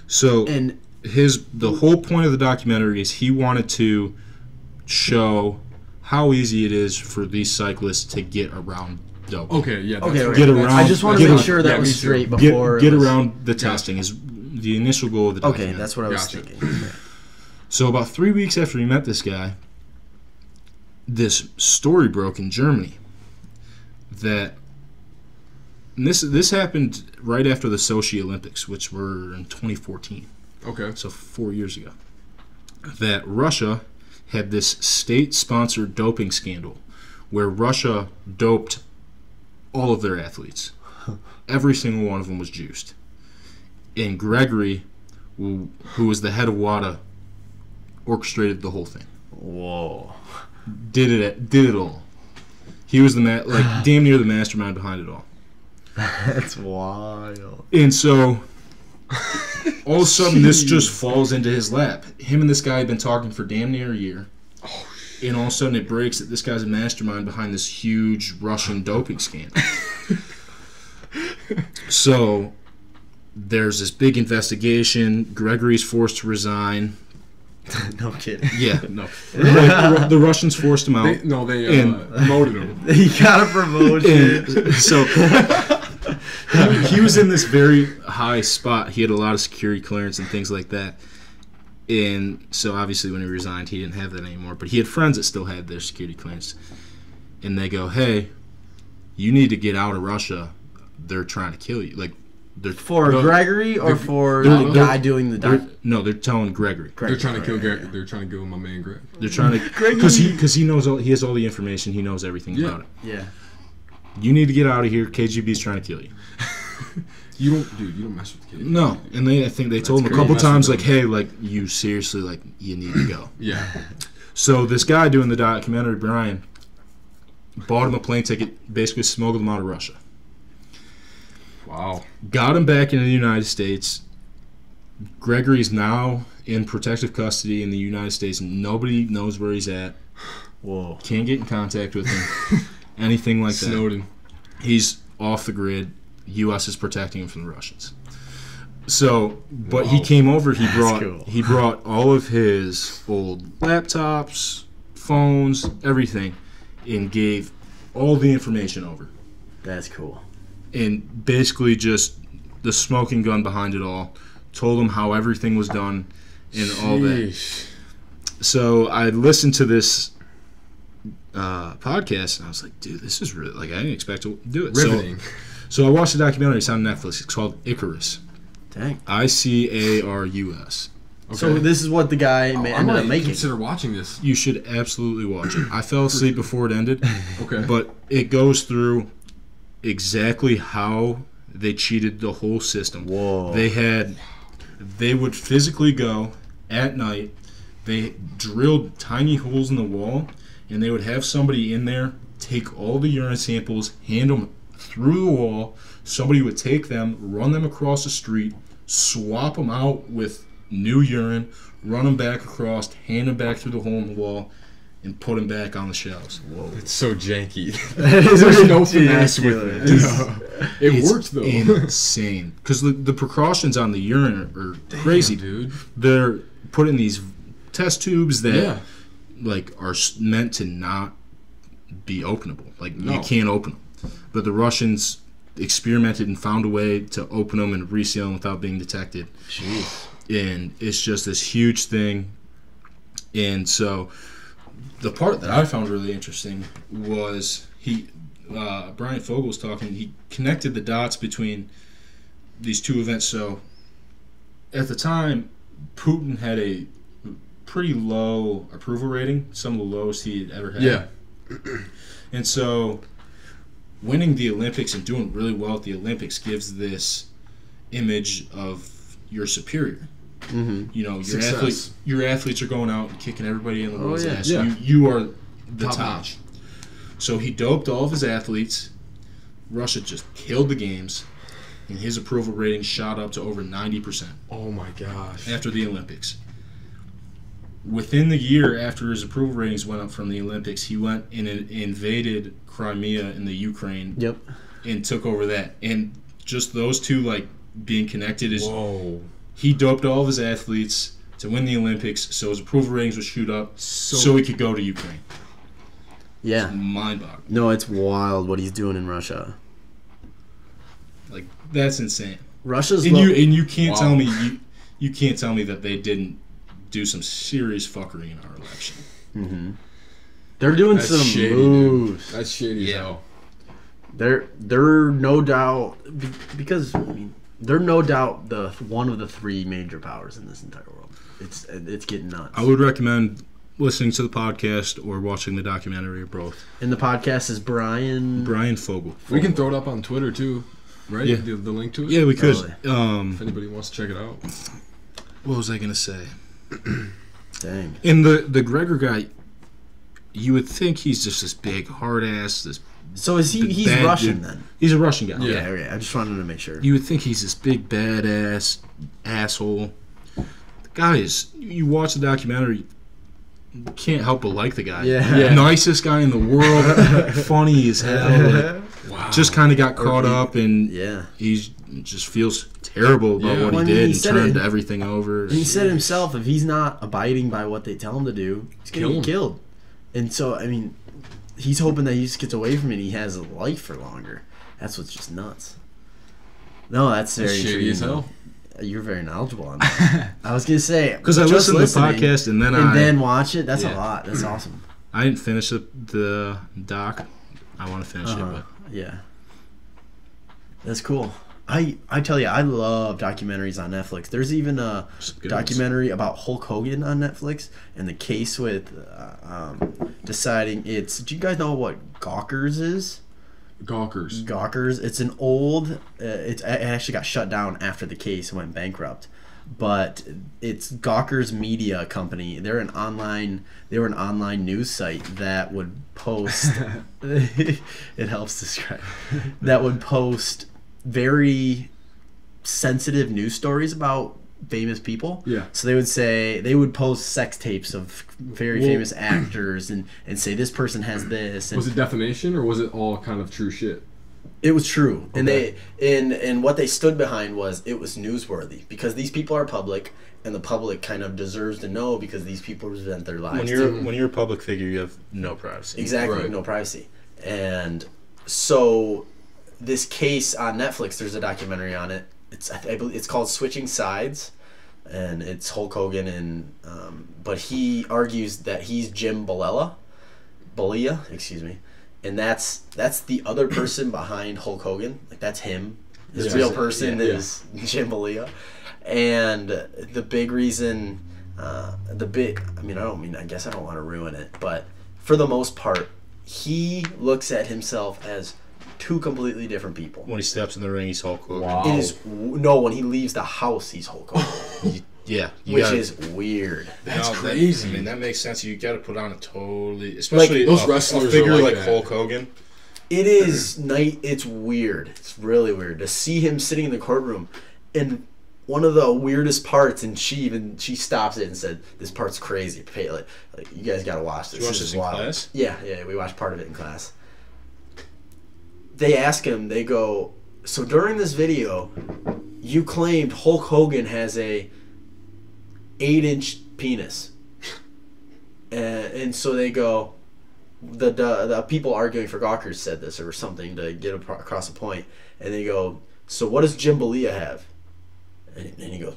Speaker 3: So
Speaker 1: and
Speaker 3: the whole point of the documentary is he wanted to show how easy it is for these cyclists to get around doping.
Speaker 2: Okay, yeah. That's
Speaker 1: okay,
Speaker 2: what-
Speaker 3: Get
Speaker 2: that's-
Speaker 3: around-
Speaker 1: I just want to
Speaker 3: get
Speaker 1: make
Speaker 3: a-
Speaker 1: sure that
Speaker 2: yeah,
Speaker 1: was
Speaker 2: me too.
Speaker 1: straight before.
Speaker 3: Get
Speaker 1: it was-
Speaker 3: around the testing is the initial goal of the
Speaker 1: Okay,
Speaker 3: documentary.
Speaker 1: that's what I was
Speaker 2: Gotcha.
Speaker 1: thinking.
Speaker 3: So about 3 weeks after we met this guy, this story broke in Germany that and this happened right after the Sochi Olympics, which were in 2014,
Speaker 2: Okay.
Speaker 3: so 4 years ago, that Russia had this state-sponsored doping scandal where Russia doped all of their athletes. Every single one of them was juiced. And Gregory, who was the head of WADA, orchestrated the whole thing.
Speaker 1: Whoa.
Speaker 3: Did it all. He was damn near the mastermind behind it all.
Speaker 1: That's wild.
Speaker 3: And so all of a sudden this just falls into his lap. Him and this guy had been talking for damn near a year. And all of a sudden it breaks that this guy's a mastermind behind this huge Russian doping scandal. So there's this big investigation. Gregory's forced to resign.
Speaker 1: No kidding.
Speaker 3: Yeah, no. The Russians forced him out.
Speaker 2: They
Speaker 3: And-
Speaker 2: promoted him.
Speaker 1: He got a promotion.
Speaker 3: And so he was in this very high spot. He had a lot of security clearance and things like that. And so obviously when he resigned, he didn't have that anymore. But he had friends that still had their security clearance. And they go, hey, you need to get out of Russia. They're trying to kill you. Like,
Speaker 1: For Gregory or for
Speaker 3: they're-
Speaker 1: the guy doing the doc?
Speaker 3: they're telling Gregory.
Speaker 2: They're trying to kill Greg. They're trying to kill my man Greg.
Speaker 3: They're trying to because he knows he has all the information. He knows everything about it.
Speaker 1: Yeah.
Speaker 3: You need to get out of here. KGB's trying to kill you.
Speaker 2: You don't mess with kids.
Speaker 3: No, and I think they told him a
Speaker 2: crazy.
Speaker 3: couple
Speaker 2: Mess with
Speaker 3: times,
Speaker 2: them.
Speaker 3: like, hey, like, you seriously, like, you need to go.
Speaker 2: Yeah.
Speaker 3: So this guy doing the documentary, Brian, bought him a plane ticket, basically smuggled him out of Russia.
Speaker 2: Wow.
Speaker 3: Got him back into the United States. Gregory's now in protective custody in the United States. Nobody knows where he's at.
Speaker 1: Whoa.
Speaker 3: Can't get in contact with him. Anything like that.
Speaker 2: Snowden.
Speaker 3: He's off the grid. U.S. is protecting him from the Russians. So, but he came over. He brought all of his old laptops, phones, everything, and gave all the information over.
Speaker 1: That's cool.
Speaker 3: And basically just the smoking gun behind it all. Told him how everything was done and all that. So I listened to this podcast and I was like, dude, this is really, like, I didn't expect to do it.
Speaker 2: Riveting.
Speaker 3: So I watched the documentary. It's on Netflix. It's called Icarus.
Speaker 1: Dang.
Speaker 3: Icarus.
Speaker 2: Okay.
Speaker 1: So this is what the guy
Speaker 2: I
Speaker 1: ended
Speaker 2: might
Speaker 1: up making.
Speaker 2: consider watching this.
Speaker 3: You should absolutely watch it. I fell asleep before it ended,
Speaker 2: Okay.
Speaker 3: but it goes through exactly how they cheated the whole system.
Speaker 1: Whoa.
Speaker 3: They would physically go at night. They drilled tiny holes in the wall, and they would have somebody in there take all the urine samples, hand them through the wall. Somebody would take them, run them across the street, swap them out with new urine, run them back across, hand them back through the hole in the wall, and put them back on the shelves.
Speaker 1: Whoa.
Speaker 2: It's so janky.
Speaker 1: There's
Speaker 2: no finesse with it. It worked though.
Speaker 3: Insane. Because the precautions on the urine are crazy,
Speaker 2: dude.
Speaker 3: They're put in these test tubes that
Speaker 2: Yeah.
Speaker 3: like are meant to not be openable. Like
Speaker 2: No.
Speaker 3: you can't open them. But the Russians experimented and found a way to open them and reseal them without being detected.
Speaker 1: Jeez.
Speaker 3: And it's just this huge thing. And so the part that I found really interesting was Brian Fogel was talking. He connected the dots between these two events. So at the time, Putin had a pretty low approval rating, some of the lowest he had ever had.
Speaker 2: Yeah.
Speaker 3: And so winning the Olympics and doing really well at the Olympics gives this image of your superior.
Speaker 1: Mm-hmm.
Speaker 3: You know,
Speaker 2: Success.
Speaker 3: your athletes are going out and kicking everybody in the world's
Speaker 1: yeah.
Speaker 3: ass.
Speaker 2: Yeah.
Speaker 3: You are the
Speaker 2: Top
Speaker 3: top.
Speaker 2: notch.
Speaker 3: So he doped all of his athletes. Russia just killed the games, and his approval rating shot up to over 90%
Speaker 2: Oh my gosh.
Speaker 3: after the Olympics. Within the year after his approval ratings went up from the Olympics, he went and invaded Crimea in the Ukraine
Speaker 1: Yep.
Speaker 3: and took over that. And just those two, like, being connected is
Speaker 2: Whoa.
Speaker 3: he doped all of his athletes to win the Olympics, so his approval ratings would shoot up,
Speaker 2: So-
Speaker 3: so he could go to Ukraine.
Speaker 1: Yeah.
Speaker 3: Mind-boggling.
Speaker 1: No, it's wild what he's doing in Russia.
Speaker 3: Like, that's insane.
Speaker 1: Russia's
Speaker 3: And you can't
Speaker 2: Wow.
Speaker 3: tell me you can't tell me that they didn't do some serious fuckery in our election.
Speaker 1: Mm-hmm. They're doing
Speaker 2: That's
Speaker 1: some
Speaker 2: shady,
Speaker 1: moves.
Speaker 2: dude. That's shady as
Speaker 3: Yeah.
Speaker 2: hell.
Speaker 1: They're no doubt because I mean they're no doubt the one of the three major powers in this entire world. It's getting nuts.
Speaker 3: I would recommend listening to the podcast or watching the documentary or both.
Speaker 1: And the podcast is Brian.
Speaker 3: Brian Fogel.
Speaker 2: We can throw it up on Twitter too, right?
Speaker 3: Yeah.
Speaker 2: The link to it.
Speaker 3: Yeah, we could.
Speaker 1: Probably.
Speaker 2: If anybody wants to check it out.
Speaker 3: What was I gonna say?
Speaker 1: Dang.
Speaker 3: And the Gregor guy, you would think he's just this big hard ass.
Speaker 1: So is he's
Speaker 3: bad
Speaker 1: Russian
Speaker 3: dude.
Speaker 1: then?
Speaker 3: He's a Russian guy.
Speaker 2: Yeah.
Speaker 1: Yeah. Okay. I just wanted to make sure.
Speaker 3: You would think he's this big badass asshole. The guy is. You watch the documentary, you can't help but like the guy.
Speaker 1: Yeah.
Speaker 2: Yeah.
Speaker 3: Nicest guy in the world. Funny as hell. Like,
Speaker 2: Wow.
Speaker 3: just kind of got caught up and
Speaker 1: Yeah.
Speaker 3: he just feels terrible about
Speaker 2: Yeah.
Speaker 3: what
Speaker 1: Well, I
Speaker 3: he
Speaker 1: mean,
Speaker 3: did
Speaker 1: he
Speaker 3: and
Speaker 1: said
Speaker 3: turned
Speaker 1: it-
Speaker 3: everything over.
Speaker 1: And he said himself, if he's not abiding by what they tell him to do, he's gonna
Speaker 2: Kill
Speaker 1: get
Speaker 2: him.
Speaker 1: killed. And so I mean, he's hoping that he just gets away from it. And he has a life for longer. That's what's just nuts. No, that's very
Speaker 2: That's shady
Speaker 1: intriguing.
Speaker 2: as hell.
Speaker 1: You're very knowledgeable on that. I was gonna say
Speaker 3: Because I
Speaker 1: just
Speaker 3: listened to the
Speaker 1: listening
Speaker 3: podcast and then
Speaker 1: and
Speaker 3: I
Speaker 1: then watch it. That's a
Speaker 2: Yeah.
Speaker 1: lot. That's awesome.
Speaker 3: I didn't finish the doc. I want to finish it,
Speaker 1: Uh-huh.
Speaker 3: but
Speaker 1: Yeah, that's cool. I tell you, I love documentaries on Netflix. There's even a documentary about Hulk Hogan on Netflix and the case with deciding it's. Do you guys know what Gawkers is? Gawkers. It's an old. It actually got shut down after the case went bankrupt, but it's Gawkers Media Company. They were an online news site that would post. It helps describe. That would post very sensitive news stories about famous people.
Speaker 2: Yeah.
Speaker 1: So they would post sex tapes of very famous actors and say this person has this. And
Speaker 2: was it defamation or was it all kind of true shit?
Speaker 1: it was true.
Speaker 2: Okay.
Speaker 1: And what they stood behind was it was newsworthy because these people are public and the public kind of deserves to know because these people present their lives.
Speaker 3: When you're a public figure, you have no privacy.
Speaker 1: Exactly,
Speaker 2: Right.
Speaker 1: no privacy. And so this case on Netflix, there's a documentary on it. I believe it's called Switching Sides, and it's Hulk Hogan, and but he argues that he's Jim Balea, excuse me, and that's the other person behind Hulk Hogan. Like that's him. His
Speaker 2: Yeah.
Speaker 1: real person
Speaker 2: Yeah.
Speaker 1: is Jim Balea, and the big reason, I guess I don't want to ruin it, but for the most part, he looks at himself as two completely different people.
Speaker 3: When he steps in the ring, he's Hulk Hogan.
Speaker 2: Wow.
Speaker 1: When he leaves the house, he's Hulk Hogan,
Speaker 3: Yeah,
Speaker 1: which is weird.
Speaker 2: That's
Speaker 4: No,
Speaker 2: crazy.
Speaker 4: I mean, that makes sense. You got to put on a totally, especially
Speaker 2: those
Speaker 4: a
Speaker 2: wrestlers are
Speaker 4: figure
Speaker 2: like
Speaker 4: like
Speaker 2: that.
Speaker 4: Hulk Hogan.
Speaker 1: It is It's weird. It's really weird to see him sitting in the courtroom, and one of the weirdest parts. And she stops it and said, "This part's crazy. Like you guys got to watch this.
Speaker 4: Did you watch
Speaker 1: This is
Speaker 4: this in
Speaker 1: wild."
Speaker 4: class?
Speaker 1: Yeah, we watched part of it in class. They ask him. They go, "So during this video, you claimed Hulk Hogan has a 8-inch penis," and so they go. The people arguing for Gawkers said this or something to get across a point, and they go, "So what does Jim Balea have?" And he goes,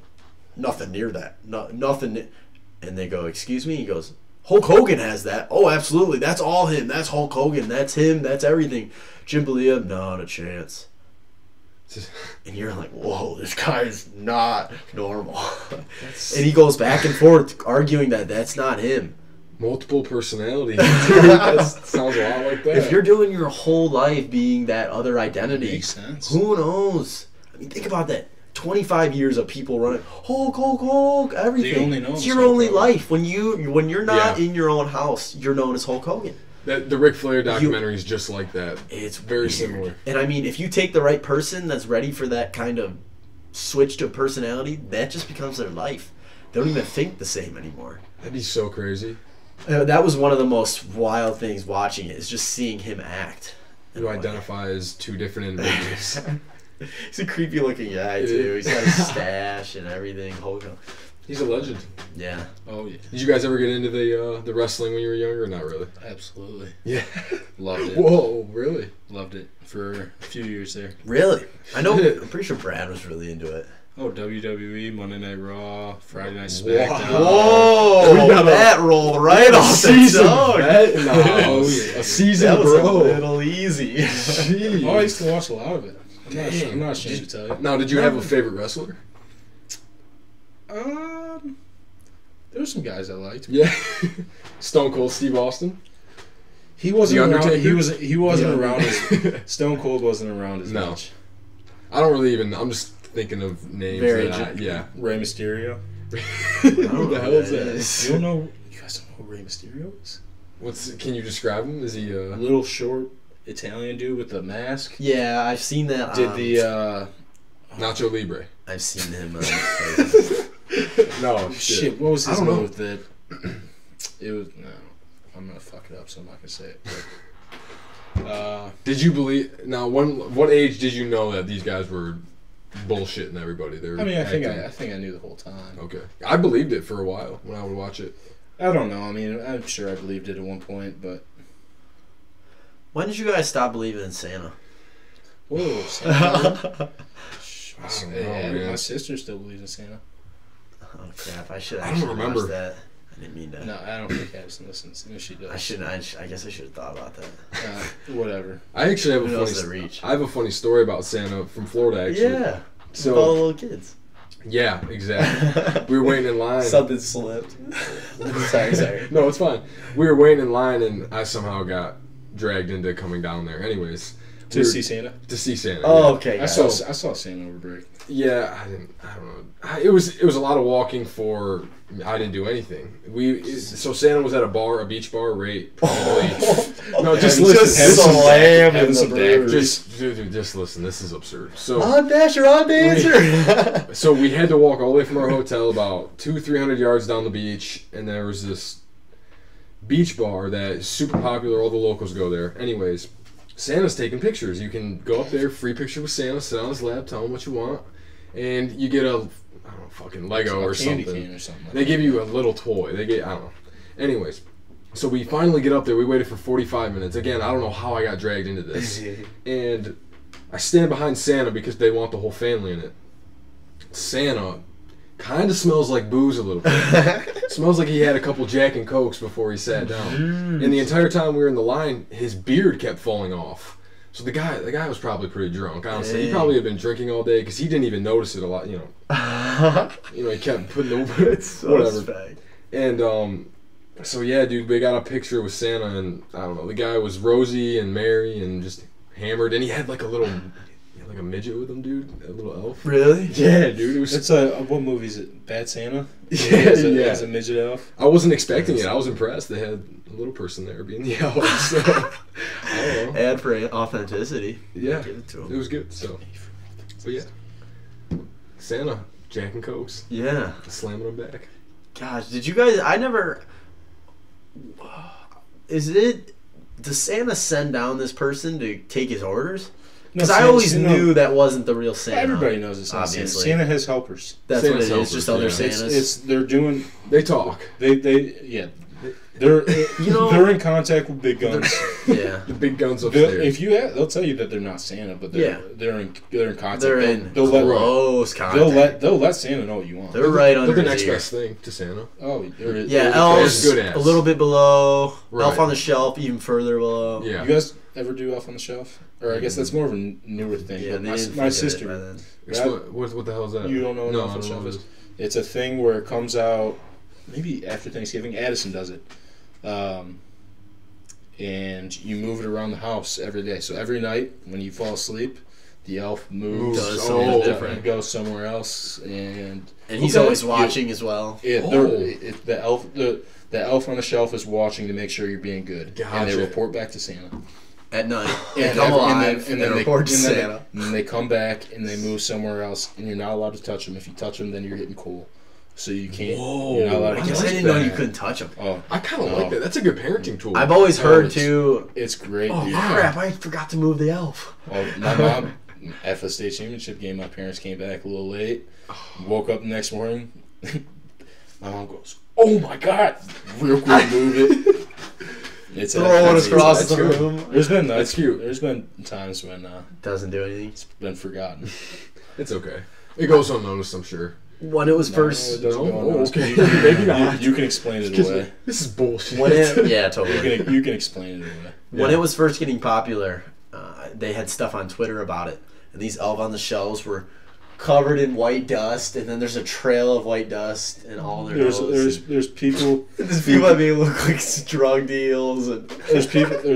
Speaker 1: "Nothing near that. Nothing." And they go, "Excuse me?" He goes, "Hulk Hogan has that. Oh, absolutely. That's all him. That's Hulk Hogan. That's him. That's everything. Jim Balea, not a chance." And you're like, whoa, this guy is not normal. And he goes back and forth arguing that that's not him.
Speaker 2: Multiple personalities. That sounds a lot like that.
Speaker 1: If you're doing your whole life being that other identity,
Speaker 4: Makes sense.
Speaker 1: who knows? I mean, think about that. 25 years of people running Hulk, everything.
Speaker 4: They only know
Speaker 1: it's
Speaker 4: him
Speaker 1: your
Speaker 4: so
Speaker 1: only
Speaker 4: well.
Speaker 1: life. When you're not
Speaker 2: Yeah.
Speaker 1: in your own house, you're known as Hulk Hogan.
Speaker 2: The Ric Flair documentary is just like that.
Speaker 1: It's
Speaker 2: Very
Speaker 1: weird.
Speaker 2: similar.
Speaker 1: And I mean, if you take the right person that's ready for that kind of switch to personality, that just becomes their life. They don't even think the same anymore.
Speaker 2: That'd be so crazy.
Speaker 1: That was one of the most wild things watching it, is just seeing him act.
Speaker 2: You identify as two different individuals.
Speaker 1: He's a creepy looking guy too. He's got a stash and everything. Hogan.
Speaker 2: He's a legend.
Speaker 1: Yeah.
Speaker 4: Oh yeah,
Speaker 2: Did you guys ever get into the wrestling when you were younger? Not really.
Speaker 4: absolutely.
Speaker 2: Yeah.
Speaker 4: Loved it.
Speaker 2: Whoa, really?
Speaker 4: Loved it for a few years there.
Speaker 1: Really? I know. I'm pretty sure Brad was really into it.
Speaker 4: Oh, WWE, Monday Night Raw, Friday Night
Speaker 2: Wow.
Speaker 4: SmackDown.
Speaker 1: Whoa!
Speaker 2: We got
Speaker 1: that rolled right off the tongue.
Speaker 2: Oh,
Speaker 4: yeah.
Speaker 2: A season,
Speaker 1: That was
Speaker 2: bro.
Speaker 1: a little easy.
Speaker 2: Jeez.
Speaker 4: Oh, I used to watch a lot of it. I'm not ashamed to tell you.
Speaker 2: Now, did you have a favorite wrestler?
Speaker 4: There were some guys I liked.
Speaker 2: Yeah. Stone Cold Steve Austin?
Speaker 4: He wasn't
Speaker 2: The
Speaker 4: around.
Speaker 2: Undertaker?
Speaker 4: He wasn't
Speaker 1: Yeah.
Speaker 4: around as Stone Cold wasn't around as
Speaker 2: No.
Speaker 4: much.
Speaker 2: I don't really even. I'm just thinking of names.
Speaker 1: Very
Speaker 2: Yeah.
Speaker 4: Rey Mysterio.
Speaker 2: Who the hell is that?
Speaker 4: You don't know? You guys don't know who Rey Mysterio is?
Speaker 2: Can you describe him? Is he
Speaker 4: A little short Italian dude with the mask.
Speaker 1: Yeah, I've seen that.
Speaker 4: Did the
Speaker 2: Nacho Libre?
Speaker 1: I've seen him.
Speaker 2: No.
Speaker 4: shit? What was
Speaker 2: I
Speaker 4: his
Speaker 2: don't know.
Speaker 4: move that? It was no. I'm gonna fuck it up, so I'm not gonna say it. But,
Speaker 2: Did you believe? Now, what age did you know that these guys were bullshitting everybody? They were
Speaker 4: I mean, I think
Speaker 2: acting-
Speaker 4: I knew the whole time.
Speaker 2: Okay. I believed it for a while when I would watch it.
Speaker 4: I don't know. I mean, I'm sure I believed it at one point, but
Speaker 1: When did you guys stop believing in Santa?
Speaker 4: whoa, Santa.
Speaker 2: I don't know, man.
Speaker 4: My sister still believes in Santa.
Speaker 1: Oh crap! I should
Speaker 2: I don't
Speaker 1: actually
Speaker 2: remember.
Speaker 1: watch that. I didn't mean to.
Speaker 4: No, I don't think Addison listens. No, she does.
Speaker 1: I shouldn't. I guess I should have thought about that.
Speaker 4: Whatever.
Speaker 2: I actually have
Speaker 1: Who
Speaker 2: a
Speaker 1: knows
Speaker 2: funny.
Speaker 1: the reach?
Speaker 2: I have a funny story about Santa from Florida. Actually,
Speaker 1: Yeah.
Speaker 2: So
Speaker 1: all the little kids.
Speaker 2: yeah, exactly. We were waiting in line.
Speaker 1: Something slipped. sorry.
Speaker 2: No, it's fine. We were waiting in line, and I somehow got dragged into coming down there. Anyways,
Speaker 4: To see Santa?
Speaker 2: To see Santa.
Speaker 1: Oh,
Speaker 2: yeah.
Speaker 1: okay.
Speaker 4: I
Speaker 1: got
Speaker 4: saw
Speaker 1: it.
Speaker 4: Santa over break.
Speaker 2: Yeah, I don't know. It was a lot of walking for. I didn't do anything. So Santa was at a beach bar, right? Probably. No, just
Speaker 4: Having
Speaker 2: listen.
Speaker 1: Just slamming the brews.
Speaker 2: Just listen. This is absurd. So
Speaker 1: On Dasher, on Dancer.
Speaker 2: So we had to walk all the way from our hotel about 200-300 yards down the beach, and there was this beach bar that is super popular. All the locals go there. Anyways, Santa's taking pictures. You can go up there, free picture with Santa, sit on his lap, tell him what you want, and you get a fucking Lego or
Speaker 4: candy
Speaker 2: something.
Speaker 4: cane or something.
Speaker 2: They give you a little toy. I don't know. Anyways, so we finally get up there. We waited for 45 minutes. Again, I don't know how I got dragged into this. And I stand behind Santa because they want the whole family in it. Santa kind of smells like booze a little bit. Smells like he had a couple Jack and Cokes before he sat down. And the entire time we were in the line, his beard kept falling off. So the guy was probably pretty drunk. Honestly, he probably had been drinking all day because he didn't even notice it a lot. You know, he kept putting over whatever. And so yeah, dude, we got a picture with Santa, and I don't know, the guy was rosy and merry and just hammered, and he had like a midget with him, dude, a little elf.
Speaker 1: Really?
Speaker 2: Yeah, dude. It was.
Speaker 4: It's what movie is it? Bad Santa?
Speaker 2: Yeah,
Speaker 4: As a midget elf.
Speaker 2: I wasn't expecting it. I was impressed. They had a little person there being the elf. So I don't know.
Speaker 1: Add for authenticity.
Speaker 2: Yeah,
Speaker 1: Give it to him.
Speaker 2: it was good. So, but yeah, Santa, Jack and Cokes,
Speaker 1: Yeah.
Speaker 2: slamming them back.
Speaker 1: Gosh, did you guys? I never. Does Santa send down this person to take his orders? Because I always knew that wasn't the real Santa.
Speaker 4: Everybody knows it's not Santa.
Speaker 1: Obviously.
Speaker 4: Santa has helpers.
Speaker 1: That's
Speaker 2: Santa's
Speaker 1: what it is.
Speaker 2: helpers,
Speaker 1: Just other
Speaker 2: yeah.
Speaker 1: Santas.
Speaker 4: They
Speaker 2: talk.
Speaker 4: They're in contact with big guns.
Speaker 1: Yeah.
Speaker 2: The big guns upstairs.
Speaker 4: They'll tell you that they're not Santa, but they're in contact.
Speaker 1: They're in close contact.
Speaker 4: They'll let Santa know what you want.
Speaker 1: They're right under
Speaker 2: They're the
Speaker 1: his
Speaker 2: next
Speaker 1: ear.
Speaker 2: best thing to Santa.
Speaker 4: Oh,
Speaker 1: Yeah, elves
Speaker 2: good ass.
Speaker 1: a little bit below.
Speaker 2: Right.
Speaker 1: Elf on the Shelf even further below.
Speaker 2: Yeah.
Speaker 4: You guys ever do Elf on the Shelf? Or I guess that's more of a newer thing.
Speaker 1: Yeah,
Speaker 4: but
Speaker 1: they
Speaker 4: my
Speaker 1: didn't think of it by
Speaker 4: sister.
Speaker 1: then.
Speaker 2: What the hell is that?
Speaker 4: You don't know what
Speaker 2: No,
Speaker 4: Elf
Speaker 2: I
Speaker 4: on the
Speaker 2: don't
Speaker 4: Shelf
Speaker 2: know
Speaker 4: is?
Speaker 2: what
Speaker 4: It's a thing where it comes out maybe after Thanksgiving. Addison does it. And you move it around the house every day. So every night when you fall asleep, the elf moves
Speaker 1: Does something different.
Speaker 4: and goes somewhere else, and
Speaker 1: he's always watching as well.
Speaker 4: The elf on the shelf is watching to make sure you're being good, and they
Speaker 2: Gotcha.
Speaker 4: report back to Santa.
Speaker 1: At night.
Speaker 4: And
Speaker 1: Come
Speaker 4: every-
Speaker 1: alive
Speaker 4: and then they
Speaker 1: report to
Speaker 4: and then-
Speaker 1: Santa.
Speaker 4: And then they come back and they move somewhere else, and you're not allowed to touch them. If you touch them, then you're getting cool. So you can't.
Speaker 2: Whoa.
Speaker 4: You're not allowed to
Speaker 1: I guess
Speaker 4: touch
Speaker 1: I didn't know
Speaker 4: them.
Speaker 1: you couldn't touch them.
Speaker 4: Oh,
Speaker 2: I kind of like that. That's a good parenting tool.
Speaker 1: I've always heard
Speaker 4: it's-
Speaker 1: too.
Speaker 4: it's great,
Speaker 1: Oh
Speaker 4: dude.
Speaker 1: crap! I forgot to move the elf.
Speaker 4: Well, my mom, at the state championship game, my parents came back a little late. Woke up the next morning. My mom goes, "Oh my god!" Real quick, move it. It's
Speaker 1: Throw it across the
Speaker 2: good.
Speaker 1: room.
Speaker 4: There's been
Speaker 2: That's cute.
Speaker 4: There's been times when
Speaker 1: Doesn't do anything.
Speaker 4: it's been forgotten.
Speaker 2: It's okay. It goes unnoticed, I'm sure.
Speaker 1: When it was
Speaker 4: No,
Speaker 1: first.
Speaker 4: it doesn't
Speaker 2: No?
Speaker 4: go
Speaker 2: Oh,
Speaker 4: unnoticed.
Speaker 2: okay.
Speaker 4: You-
Speaker 2: Maybe not.
Speaker 4: You can explain it away.
Speaker 2: This is bullshit.
Speaker 1: When it, yeah, totally.
Speaker 4: You can explain it away.
Speaker 1: When it was first getting popular, they had stuff on Twitter about it, and these elf on the shelves were covered in white dust, and then there's a trail of white dust in all their nose.
Speaker 4: There's people
Speaker 1: There's people that make it look like drug deals, and
Speaker 4: there's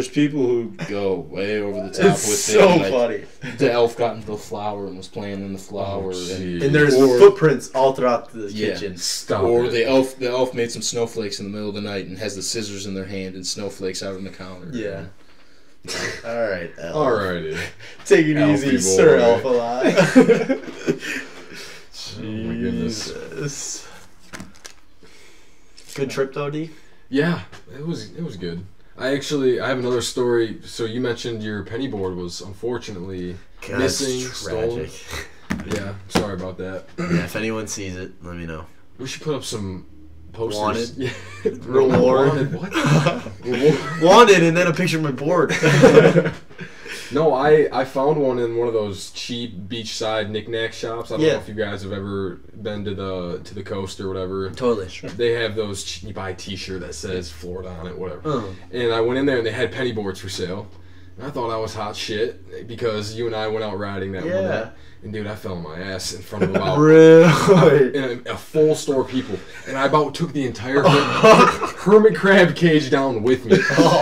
Speaker 4: people who go way over the top
Speaker 1: it's
Speaker 4: with
Speaker 1: so
Speaker 4: it. Like,
Speaker 1: funny.
Speaker 4: the elf got into the flower and was playing in the flower.
Speaker 2: geez.
Speaker 1: And there's
Speaker 4: Or-
Speaker 1: footprints all throughout the
Speaker 4: Yeah.
Speaker 1: kitchen.
Speaker 2: Stop
Speaker 4: Or
Speaker 2: it.
Speaker 4: the elf made some snowflakes in the middle of the night and has the scissors in their hand and snowflakes out on the counter.
Speaker 1: Yeah. All right, elf.
Speaker 2: Alrighty.
Speaker 1: Take it
Speaker 2: Elfie
Speaker 1: easy,
Speaker 2: boy.
Speaker 1: Sir Elf alive.
Speaker 2: Oh my goodness.
Speaker 1: Jesus. Good trip though, D?
Speaker 2: Yeah, it was good. I have another story. So you mentioned your penny board was unfortunately
Speaker 1: God,
Speaker 2: missing,
Speaker 1: it's
Speaker 2: stolen.
Speaker 1: tragic.
Speaker 2: Yeah, sorry about that.
Speaker 1: Yeah, if anyone sees it, let me know.
Speaker 2: We should put up some posters.
Speaker 1: Wanted?
Speaker 2: Yeah.
Speaker 1: Reward.
Speaker 2: Wanted what?
Speaker 1: Wanted, and then a picture of my board.
Speaker 2: No, I found one in one of those cheap beachside knick-knack shops. I don't know if you guys have ever been to the coast or whatever.
Speaker 1: Totally. Sure.
Speaker 2: They have those, you buy a t-shirt that says Florida on it, whatever. And I went in there and they had penny boards for sale. And I thought I was hot shit because you and I went out riding that one day. And dude, I fell on my ass in front of about in a full store of people, and I about took the entire hermit crab cage down with me.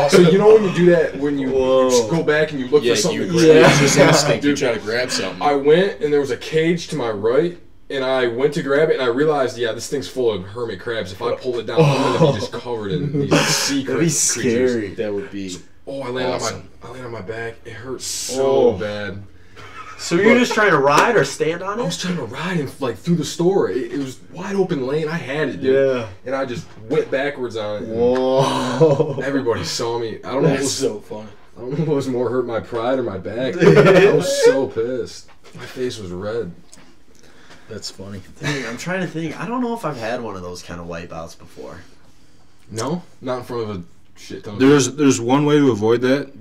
Speaker 2: So you know when you do that, when you go back and you look for something to grab,
Speaker 4: it's just instinct. You try to grab something.
Speaker 2: I went and there was a cage to my right, and I went to grab it, and I realized, this thing's full of hermit crabs. If I pull it down, I'm gonna be just covered in these secret
Speaker 1: That'd be scary.
Speaker 2: creatures.
Speaker 4: That would be.
Speaker 2: I landed on my back. It hurt so bad.
Speaker 1: So you're just trying to ride or stand on it?
Speaker 2: I was trying to ride and through the store. It was wide open lane. I had it, dude. Yeah. And I just went backwards on it.
Speaker 1: Whoa.
Speaker 2: Everybody saw me. I don't know.
Speaker 4: That's so funny.
Speaker 2: I don't know if it was more hurt my pride or my back. I was so pissed. My face was red.
Speaker 4: That's funny.
Speaker 1: Dang, I'm trying to think. I don't know if I've had one of those kind of wipeouts before.
Speaker 2: No? Not in front of a shit ton.
Speaker 3: There's one way to avoid that.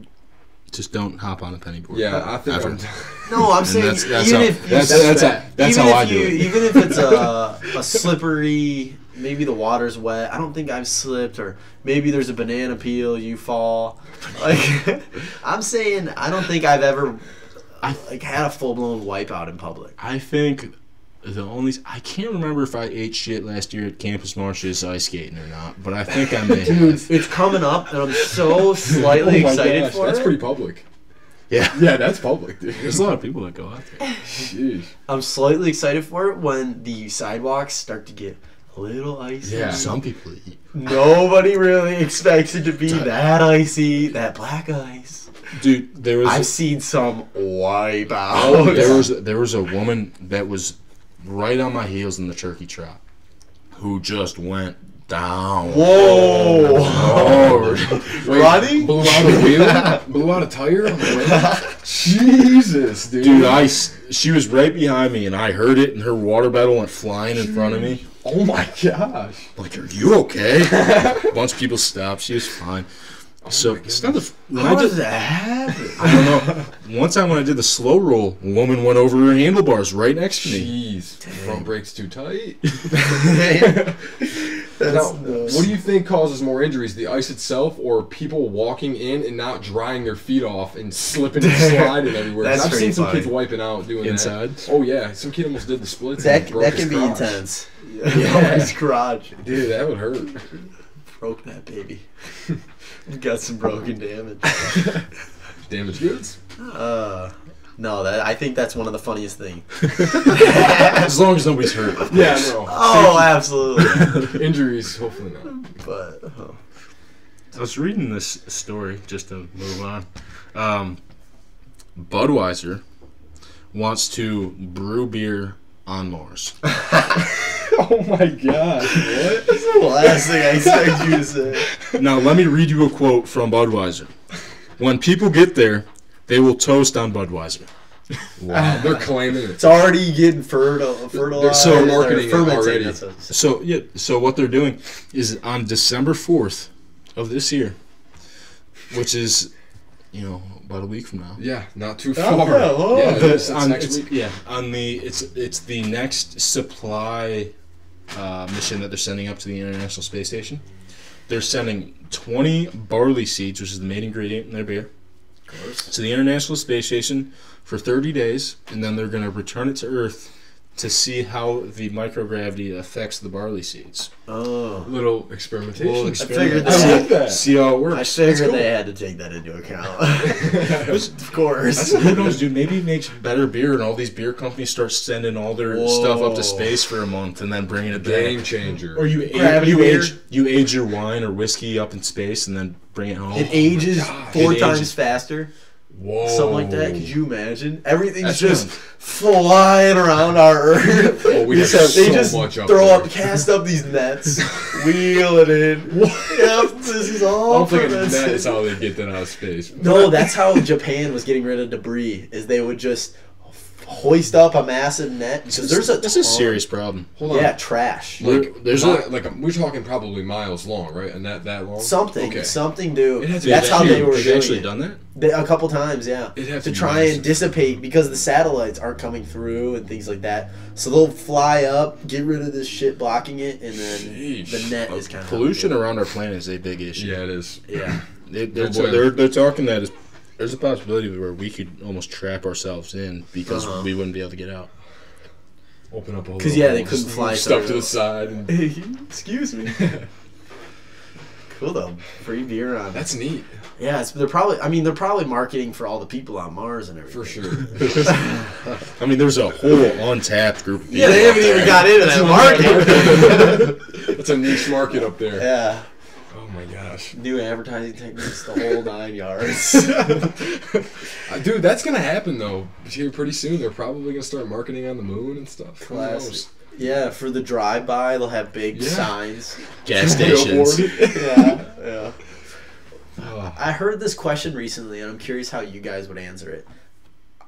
Speaker 3: Just don't hop on a penny board.
Speaker 2: Yeah, I think
Speaker 1: I'm saying
Speaker 3: that's how I do it.
Speaker 1: Even if it's a slippery, maybe the water's wet. I don't think I've slipped, or maybe there's a banana peel, you fall. Like I'm saying, I don't think I've ever had a full blown wipeout in public.
Speaker 3: I think I can't remember if I ate shit last year at Campus Marsh's ice skating or not, but I think I may.
Speaker 1: Dude, it's coming up, and I'm so slightly excited for
Speaker 2: that's
Speaker 1: it.
Speaker 2: pretty public.
Speaker 3: Yeah,
Speaker 2: that's public, dude.
Speaker 3: There's a lot of people that go out there.
Speaker 2: Jeez.
Speaker 1: I'm slightly excited for it when the sidewalks start to get a little icy.
Speaker 2: Yeah,
Speaker 3: some people eat.
Speaker 1: Nobody really expects it to be that icy, that black ice.
Speaker 3: Dude,
Speaker 1: I've seen some wipe out.
Speaker 3: Oh, there was a woman that was right on my heels in the turkey trot who just went down.
Speaker 1: Whoa!
Speaker 2: Running? Blew out a wheel? Blew out a tire on the way? Jesus, dude.
Speaker 3: Dude, she was right behind me, and I heard it, and her water bottle went flying in front of me.
Speaker 2: Oh my gosh.
Speaker 3: Like, are you okay? A bunch of people stopped. She was fine. So it's not
Speaker 1: how does that happen?
Speaker 3: I don't know. One time when I did the slow roll, a woman went over her handlebars right next to me.
Speaker 2: Jeez, front brake's too tight.
Speaker 1: Now,
Speaker 2: what do you think causes more injuries, the ice itself or people walking in and not drying their feet off and slipping and sliding everywhere?
Speaker 1: That's
Speaker 2: I've seen some
Speaker 1: funny.
Speaker 2: kids wiping out doing
Speaker 3: inside.
Speaker 2: that. Oh yeah, some kid almost did the splits.
Speaker 1: That
Speaker 2: and broke his
Speaker 1: can be
Speaker 2: crotch.
Speaker 1: intense.
Speaker 2: Yeah.
Speaker 1: His garage.
Speaker 2: Dude, that would hurt.
Speaker 1: Broke that baby. Got some broken damage.
Speaker 2: Damaged goods?
Speaker 1: No, I think that's one of the funniest things.
Speaker 3: As long as nobody's hurt.
Speaker 2: Yeah, no.
Speaker 1: Oh, absolutely.
Speaker 2: Injuries, hopefully not.
Speaker 1: But
Speaker 3: I was reading this story just to move on. Budweiser wants to brew beer on Mars.
Speaker 2: Oh my god. What?
Speaker 1: that's the last thing I expect you to say.
Speaker 3: Now, let me read you a quote from Budweiser. When people get there, they will toast on Budweiser.
Speaker 2: Wow. They're claiming it.
Speaker 1: It's already getting fertilized.
Speaker 2: They're so marketing it
Speaker 1: fermenting,
Speaker 2: already.
Speaker 1: that's what it's-
Speaker 3: So what they're doing is on December 4th of this year, which is, about a week from now.
Speaker 2: Yeah, not too far.
Speaker 3: It's
Speaker 2: next week.
Speaker 3: Yeah, it's the next supply mission that they're sending up to the International Space Station. They're sending 20 barley seeds, which is the main ingredient in their beer, to the International Space Station for 30 days, and then they're going to return it to Earth to see how the microgravity affects the barley seeds.
Speaker 1: Oh.
Speaker 2: Little experimentation.
Speaker 1: figured
Speaker 2: I like that.
Speaker 3: See how it works.
Speaker 1: I figured they had to take that into account. Of course.
Speaker 3: Who knows, dude? Maybe it makes better beer, and all these beer companies start sending all their stuff up to space for a month, and then bringing it back.
Speaker 2: Game changer.
Speaker 3: Or you age your wine or whiskey up in space, and then bring it home.
Speaker 1: It ages four
Speaker 3: It
Speaker 1: times
Speaker 3: ages.
Speaker 1: faster.
Speaker 2: Whoa.
Speaker 1: Something like that. Could you imagine? Everything's
Speaker 2: That's
Speaker 1: just
Speaker 2: fun.
Speaker 1: flying around our Earth.
Speaker 2: Oh, we have
Speaker 1: they
Speaker 2: so
Speaker 1: just
Speaker 2: much up
Speaker 1: throw
Speaker 2: there.
Speaker 1: cast up these nets, wheel it in. Yep, this is
Speaker 2: I
Speaker 1: all
Speaker 2: don't think
Speaker 1: fermented.
Speaker 2: that is how they get that out of space.
Speaker 1: No, that's how Japan was getting rid of debris. Is they would just hoist up a massive net because there's a
Speaker 3: That's a serious problem.
Speaker 2: Hold on.
Speaker 1: Yeah, trash.
Speaker 2: Like
Speaker 3: There's
Speaker 2: we're talking probably miles long, right? And that long.
Speaker 1: Something,
Speaker 2: Okay.
Speaker 1: something to.
Speaker 2: It had to
Speaker 1: That's
Speaker 2: be
Speaker 1: how
Speaker 2: huge.
Speaker 1: they were
Speaker 3: Have you
Speaker 1: doing
Speaker 3: actually
Speaker 1: it.
Speaker 3: done that?
Speaker 1: A couple times, yeah.
Speaker 2: It'd have
Speaker 1: To
Speaker 2: to be
Speaker 1: try
Speaker 2: massive.
Speaker 1: and dissipate because the satellites aren't coming through and things like that. So they'll fly up, get rid of this shit blocking it, and then
Speaker 2: Sheesh.
Speaker 1: the net is kind of
Speaker 3: Pollution around our planet is a big issue.
Speaker 2: Yeah, it is.
Speaker 1: Yeah.
Speaker 3: They're talking that there's a possibility where we could almost trap ourselves in because we wouldn't be able to get out.
Speaker 2: Open up a hole.
Speaker 1: 'Cause, yeah, they couldn't fly
Speaker 2: stuff
Speaker 1: through.
Speaker 2: to the side. And
Speaker 1: Excuse me. Cool though. Free beer on.
Speaker 2: that's neat
Speaker 1: Yeah, they're probably marketing for all the people on Mars and everything.
Speaker 2: for sure.
Speaker 3: I mean, there's a whole untapped group of people.
Speaker 1: Yeah, they haven't even got into that market.
Speaker 2: That's a niche market up there.
Speaker 1: Yeah.
Speaker 2: Oh my gosh,
Speaker 1: New advertising techniques, the whole 9 yards.
Speaker 2: dude, that's gonna happen though. Here pretty soon, they're probably gonna start marketing on the moon and stuff. Who
Speaker 1: Classic.
Speaker 2: knows?
Speaker 1: Yeah, for the drive-by, they'll have big
Speaker 2: Yeah.
Speaker 1: signs.
Speaker 3: Gas stations.
Speaker 1: Yeah. I heard this question recently, and I'm curious how you guys would answer it.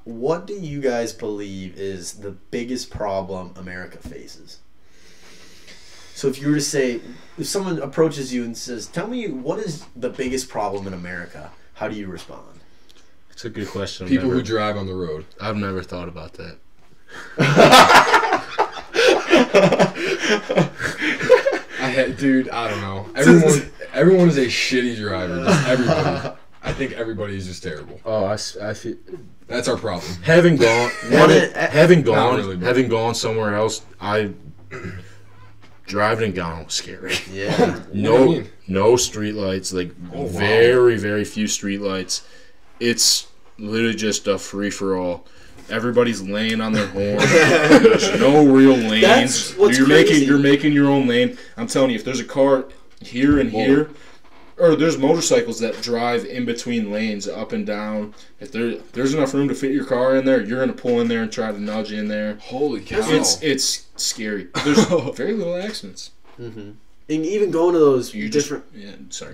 Speaker 1: What do you guys believe is the biggest problem America faces? So if you were to say, if someone approaches you and says, tell me what is the biggest problem in America, how do you respond?
Speaker 3: It's a good question.
Speaker 2: People who drive on the road.
Speaker 3: I've never thought about that.
Speaker 2: Dude, I don't know. Everyone is a shitty driver. Just everybody. I think everybody is just terrible.
Speaker 3: Oh, I feel
Speaker 2: That's our problem.
Speaker 3: having gone
Speaker 2: Not really, but-
Speaker 3: having gone somewhere else. Driving in Ghana was scary.
Speaker 1: Yeah.
Speaker 2: What do you mean?
Speaker 3: No street lights, like
Speaker 2: Oh, wow.
Speaker 3: very few street lights. It's literally just a free for all. Everybody's laying on their horn. There's no real lanes.
Speaker 1: That's what's
Speaker 3: you're
Speaker 1: crazy.
Speaker 3: making your own lane. I'm telling you, if there's a car here and here, or there's motorcycles that drive in between lanes up and down. If there's enough room to fit your car in there, you're gonna pull in there and try to nudge in there.
Speaker 2: Holy cow.
Speaker 3: It's scary. There's very little accidents.
Speaker 1: And even going to those different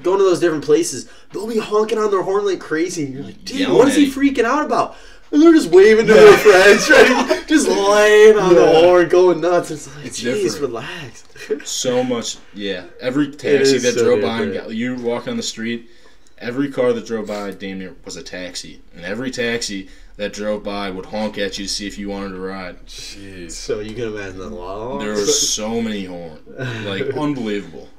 Speaker 1: going to those different places, they'll be honking on their horn like crazy, and you're like, dude,
Speaker 3: Yelling
Speaker 1: what is
Speaker 3: at
Speaker 1: he
Speaker 3: you.
Speaker 1: freaking out about? And they're just waving to their friends, right? Just laying on the horn, going nuts. It's like,
Speaker 2: It's
Speaker 1: jeez,
Speaker 2: different.
Speaker 1: relax.
Speaker 3: So much, yeah. Every taxi
Speaker 1: is
Speaker 3: that
Speaker 1: so
Speaker 3: drove by,
Speaker 1: different.
Speaker 3: you walk on the street, every car that drove by damn near was a taxi. And every taxi that drove by would honk at you to see if you wanted to ride.
Speaker 2: Jeez.
Speaker 1: So you can imagine the law.
Speaker 3: There were so many horns. Like, unbelievable.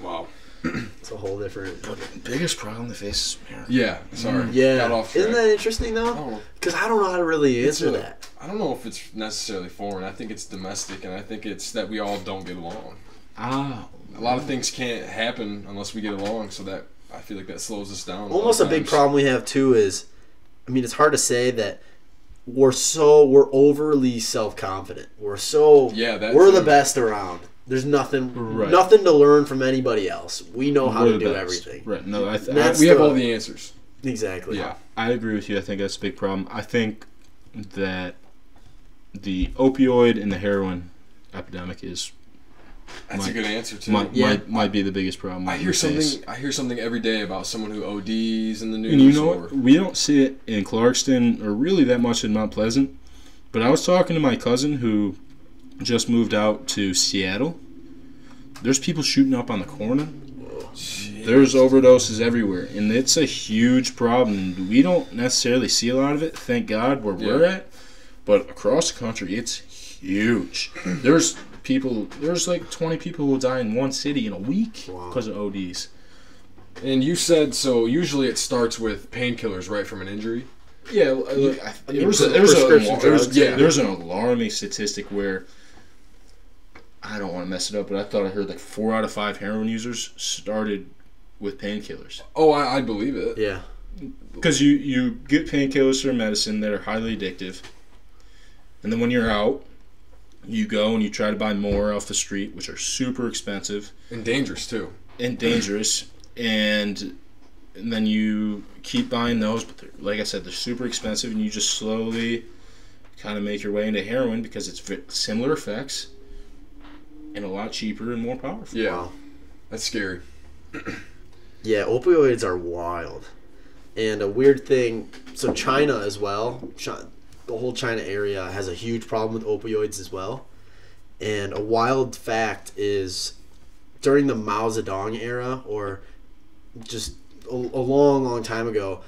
Speaker 2: Wow.
Speaker 1: It's a whole different.
Speaker 3: Biggest problem they face is America.
Speaker 2: Yeah, sorry. Got
Speaker 1: Yeah.
Speaker 2: off track.
Speaker 1: Isn't that interesting though?
Speaker 2: Oh.
Speaker 1: Because I don't know how to really
Speaker 2: It's
Speaker 1: answer
Speaker 2: a-
Speaker 1: that.
Speaker 2: I don't know if it's necessarily foreign. I think it's domestic, and I think it's that we all don't get along.
Speaker 3: Ah.
Speaker 2: A lot of things can't happen unless we get along, so that I feel like that slows us down.
Speaker 1: Almost a
Speaker 2: lot of
Speaker 1: big
Speaker 2: times.
Speaker 1: problem we have too is, I mean, it's hard to say that we're overly self-confident. We're
Speaker 2: that
Speaker 1: the
Speaker 2: too.
Speaker 1: best around. There's nothing
Speaker 3: Right.
Speaker 1: to learn from anybody else. We know how
Speaker 3: We're
Speaker 1: to
Speaker 3: the
Speaker 1: do
Speaker 3: best.
Speaker 1: everything.
Speaker 3: Right. No,
Speaker 1: That's
Speaker 2: We have
Speaker 1: the-
Speaker 2: all the answers.
Speaker 1: Exactly.
Speaker 2: Yeah.
Speaker 3: I agree with you. I think that's a big problem. I think that the opioid and the heroin epidemic is
Speaker 2: That's
Speaker 3: Might-
Speaker 2: a good answer too.
Speaker 3: might be the biggest problem.
Speaker 2: I
Speaker 3: we
Speaker 2: hear
Speaker 3: face.
Speaker 2: something. I hear something every day about someone who ODs in the news.
Speaker 3: And you know
Speaker 2: or,
Speaker 3: what? We don't see it in Clarkston or really that much in Mount Pleasant. But I was talking to my cousin who just moved out to Seattle. There's people shooting up on the corner. There's overdoses everywhere. And it's a huge problem. We don't necessarily see a lot of it, thank God, where we're
Speaker 2: Yeah.
Speaker 3: at. But across the country, it's huge. There's like 20 people who will die in one city in a week because of ODs.
Speaker 2: And you said so. Usually it starts with painkillers, right, from an injury.
Speaker 3: Yeah, there's an alarming statistic where I don't want to mess it up, but I thought I heard like 4 out of 5 heroin users started with painkillers.
Speaker 2: Oh, I believe it.
Speaker 1: Yeah.
Speaker 3: Because you get painkillers for medicine that are highly addictive, and then when you're out, you go and you try to buy more off the street, which are super expensive
Speaker 2: And dangerous too.
Speaker 3: and dangerous, and then you keep buying those, but like I said, they're super expensive, and you just slowly kind of make your way into heroin because it's similar effects and a lot cheaper and more powerful.
Speaker 2: Yeah,
Speaker 1: Wow.
Speaker 2: that's scary.
Speaker 1: Yeah, opioids are wild. And a weird thing, so China as well, the whole China area has a huge problem with opioids as well. And a wild fact is during the Mao Zedong era, or just a long, long time ago,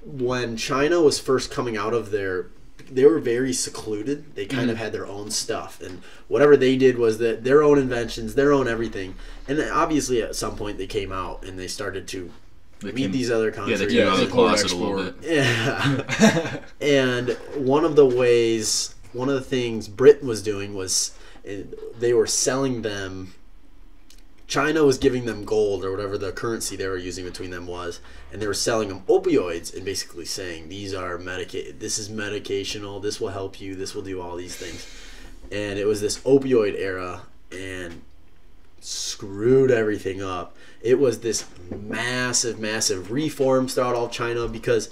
Speaker 1: when China was first coming out of they were very secluded. They kind of had their own stuff, and whatever they did was that their own inventions, their own everything. And then obviously at some point they came out and they started to meet these other countries.
Speaker 3: Yeah, they came out of the closet a little bit.
Speaker 1: Yeah. And one of the things Britain was doing was they were selling them. China was giving them gold or whatever the currency they were using between them was, and they were selling them opioids and basically saying these are this is medicational, this will help you, this will do all these things. And it was this opioid era and screwed everything up. It was this massive reforms throughout all China because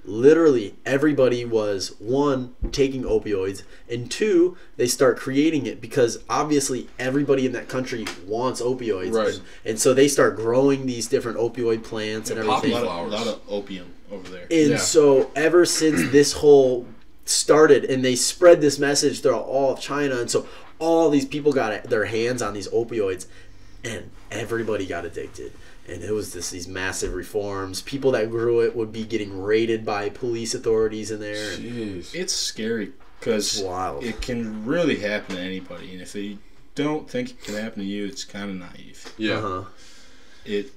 Speaker 1: literally everybody was, one, taking opioids, and two, they start creating it because obviously everybody in that country wants opioids.
Speaker 2: Right.
Speaker 1: And so they start growing these different opioid plants and everything.
Speaker 4: A lot of opium over there.
Speaker 1: And so ever since this whole started, and they spread this message throughout all of China, and so all these people got their hands on these opioids, and everybody got addicted. And it was these massive reforms. People that grew it would be getting raided by police authorities in there.
Speaker 2: Jeez.
Speaker 4: It's scary because it can really happen to anybody, and if they don't think it can happen to you, it's kind of naive.
Speaker 2: Yeah.
Speaker 1: Uh-huh.
Speaker 4: It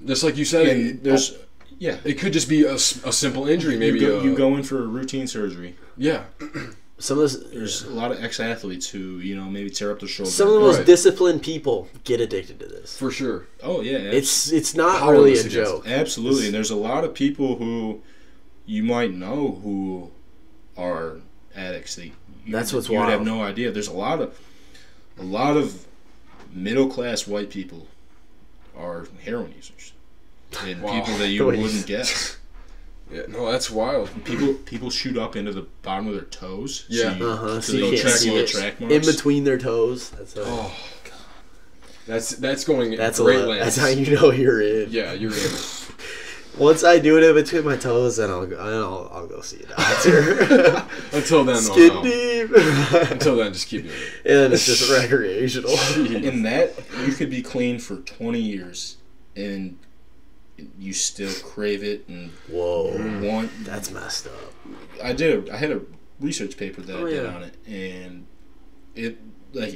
Speaker 2: just like you said, it could just be a simple injury. Maybe
Speaker 4: you go in for a routine surgery.
Speaker 2: Yeah.
Speaker 1: Some of
Speaker 4: there's a lot of ex-athletes who maybe tear up their shoulder.
Speaker 1: Some of the most disciplined people get addicted to this.
Speaker 2: For sure.
Speaker 4: Oh yeah,
Speaker 1: it's not really a joke.
Speaker 4: Absolutely, and there's a lot of people who you might know who are addicts.
Speaker 1: That's what's
Speaker 4: you
Speaker 1: wild.
Speaker 4: would have no idea. There's a lot of middle-class white people are heroin users, and people that you wouldn't guess.
Speaker 2: Yeah, no, that's wild.
Speaker 4: People shoot up into the bottom of their toes.
Speaker 2: Yeah,
Speaker 1: so you can't see it
Speaker 4: track marks
Speaker 1: in between their toes.
Speaker 2: God. That's going.
Speaker 1: That's
Speaker 2: great lengths.
Speaker 1: That's how you know you're in.
Speaker 2: Yeah, you're in.
Speaker 1: Once I do it in between my toes, then I'll go see a doctor.
Speaker 2: Until then,
Speaker 1: skin deep.
Speaker 2: Until then, just keep doing it.
Speaker 1: And then it's just recreational.
Speaker 4: In that, you could be clean for 20 years and you still crave it and want.
Speaker 1: That's messed up.
Speaker 4: I had a research paper that I did on it, and it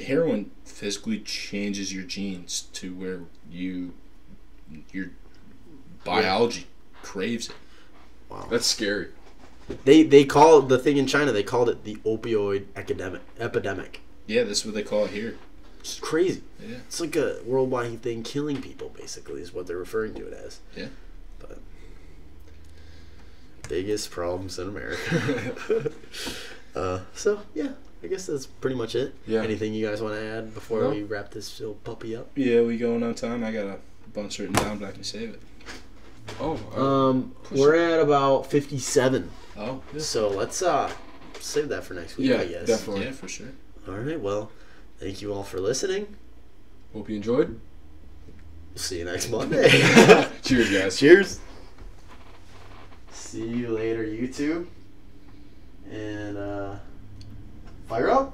Speaker 4: heroin physically changes your genes to where your biology craves it.
Speaker 1: Wow,
Speaker 2: that's scary.
Speaker 1: They call the thing in China. They called it the opioid epidemic.
Speaker 4: Yeah, that's what they call it here.
Speaker 1: It's crazy.
Speaker 4: Yeah.
Speaker 1: It's like a worldwide thing, killing people, basically, is what they're referring to it as.
Speaker 4: Yeah.
Speaker 1: But biggest problems in America. So, yeah, I guess that's pretty much it.
Speaker 2: Yeah.
Speaker 1: Anything you guys want to add before we wrap this little puppy up?
Speaker 4: Yeah, we going on time. I got a bunch written down, but I can save it.
Speaker 1: We're at about 57.
Speaker 4: Oh, yeah.
Speaker 1: So let's save that for next week, I guess.
Speaker 2: Definitely.
Speaker 4: Yeah, for sure.
Speaker 1: All right, well, thank you all for listening.
Speaker 2: Hope you enjoyed.
Speaker 1: We'll see you next Monday.
Speaker 2: Cheers, guys.
Speaker 1: Cheers. See you later, YouTube. And fire up.